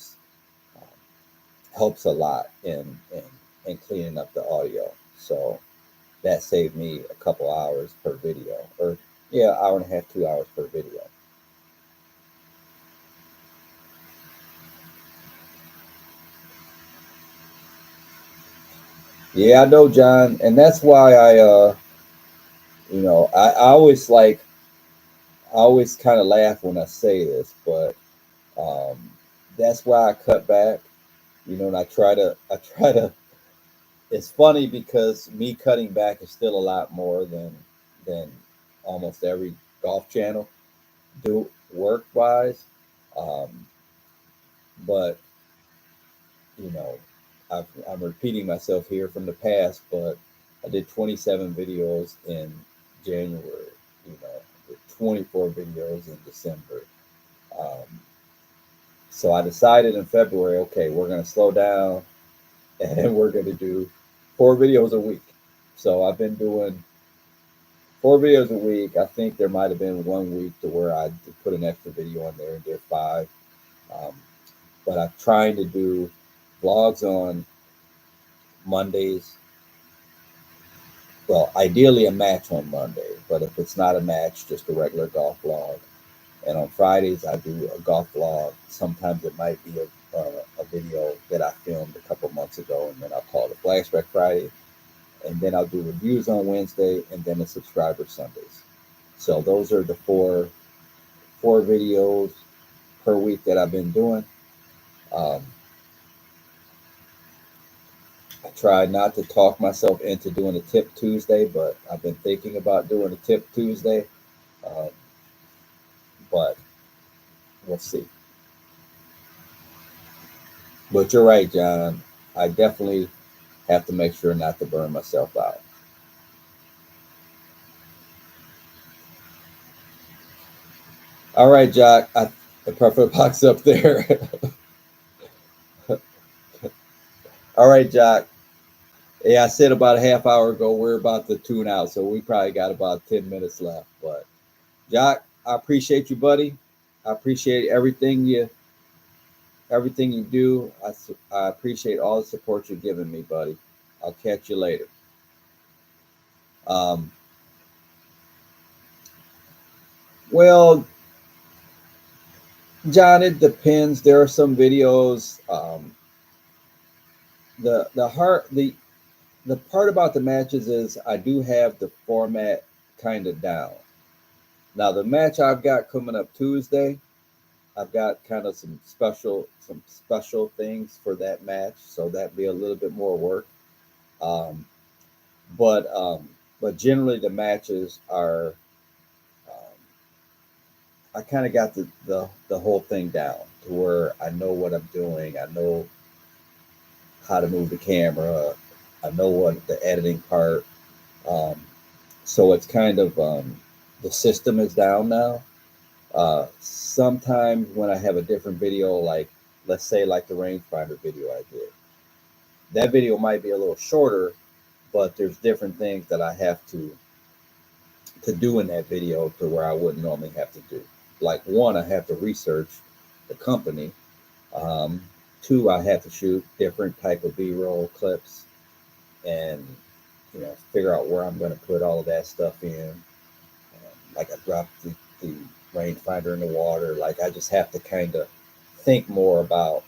helps a lot in cleaning up the audio. So that saved me a couple hours per video, or yeah, hour and a half, 2 hours per video. Yeah, I know, John, and that's why I always I always kind of laugh when I say this, but um, that's why I cut back. And I try to. It's funny because me cutting back is still a lot more than almost every golf channel do work wise. Um, but you know, I'm repeating myself here from the past, but I did 27 videos in January. With 24 videos in December. Um, so I decided in February, okay, we're going to slow down and we're going to do 4 videos a week. So I've been doing 4 videos a week. I think there might have been one week to where I put an extra video on there and did 5. Um, but I'm trying to do vlogs on Mondays. Well, ideally a match on Monday, but if it's not a match, just a regular golf vlog. And on Fridays, I do a golf vlog. Sometimes it might be a video that I filmed a couple months ago, and then I'll call it a Flashback Friday. And then I'll do reviews on Wednesday, and then a subscriber Sundays. So those are the four videos per week that I've been doing. Um, I tried not to talk myself into doing a Tip Tuesday, but I've been thinking about doing a Tip Tuesday. Um, but we'll see. But you're right, John. I definitely have to make sure not to burn myself out. All right, Jock. The perfect box up there. All right, Jock. Yeah, I said about a half hour ago we're about to tune out, so we probably got about 10 minutes left. But Jock, I appreciate you, buddy. I appreciate everything you do. I appreciate all the support you're giving me, buddy. I'll catch you later. Um, well, John, it depends. There are some videos. The heart the part about the matches is I do have the format kind of down. Now the match I've got coming up Tuesday, I've got kind of some special things for that match, so that'd be a little bit more work. Um, but generally the matches are I kind of got the whole thing down to where I know what I'm doing. I know how to move the camera. I know what the editing part. Um, so it's kind of the system is down now. Sometimes when I have a different video, like let's say like the rangefinder video I did, that video might be a little shorter, but there's different things that I have to do in that video to where I wouldn't normally have to do. Like one, I have to research the company. Um, Two, I have to shoot different type of B-roll clips and figure out where I'm going to put all of that stuff in. Like I dropped the rangefinder in the water. Like I just have to kind of think more about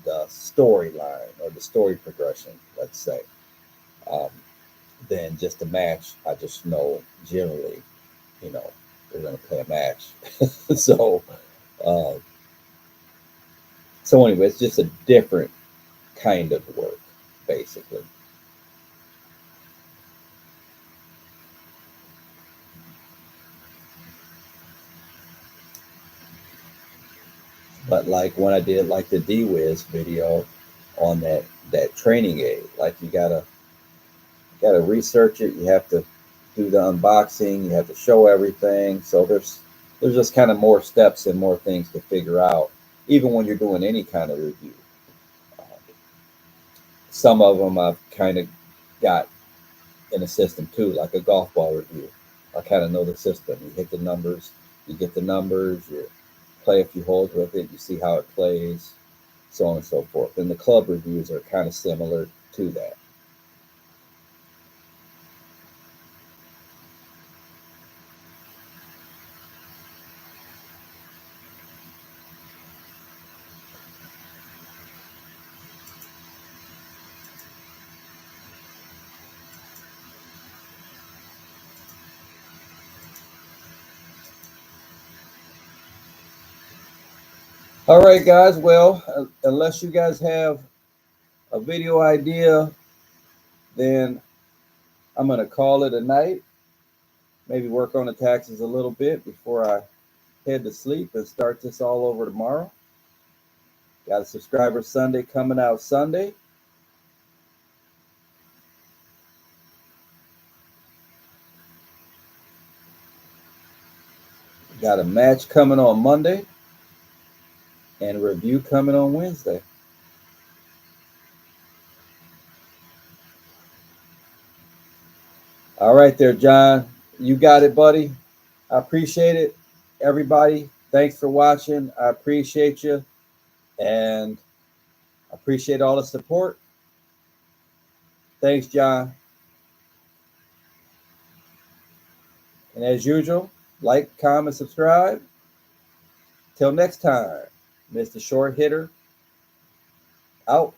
the storyline or the story progression, let's say, um, than just a match. I just know generally, you know, we're going to play a match. so, uh, so anyway, it's just a different kind of work, basically. But like when I did like the D-Wiz video on that training aid, like you gotta research it. You have to do the unboxing. You have to show everything. So there's just kind of more steps and more things to figure out, even when you're doing any kind of review. Some of them I've kind of got in a system too, like a golf ball review. I kind of know the system. You hit the numbers, you get the numbers, you play a few holes with it, you see how it plays, so on and so forth. And the club reviews are kind of similar to that. All right, guys. Well, unless you guys have a video idea, then I'm going to call it a night. Maybe work on the taxes a little bit before I head to sleep and start this all over tomorrow. Got a subscriber Sunday coming out Sunday. Got a match coming on Monday and a review coming on Wednesday. All right there, John. You got it, buddy. I appreciate it. Everybody, thanks for watching. I appreciate you. And I appreciate all the support. Thanks, John. And as usual, like, comment, subscribe. Till next time, Mr. Short Hitter out.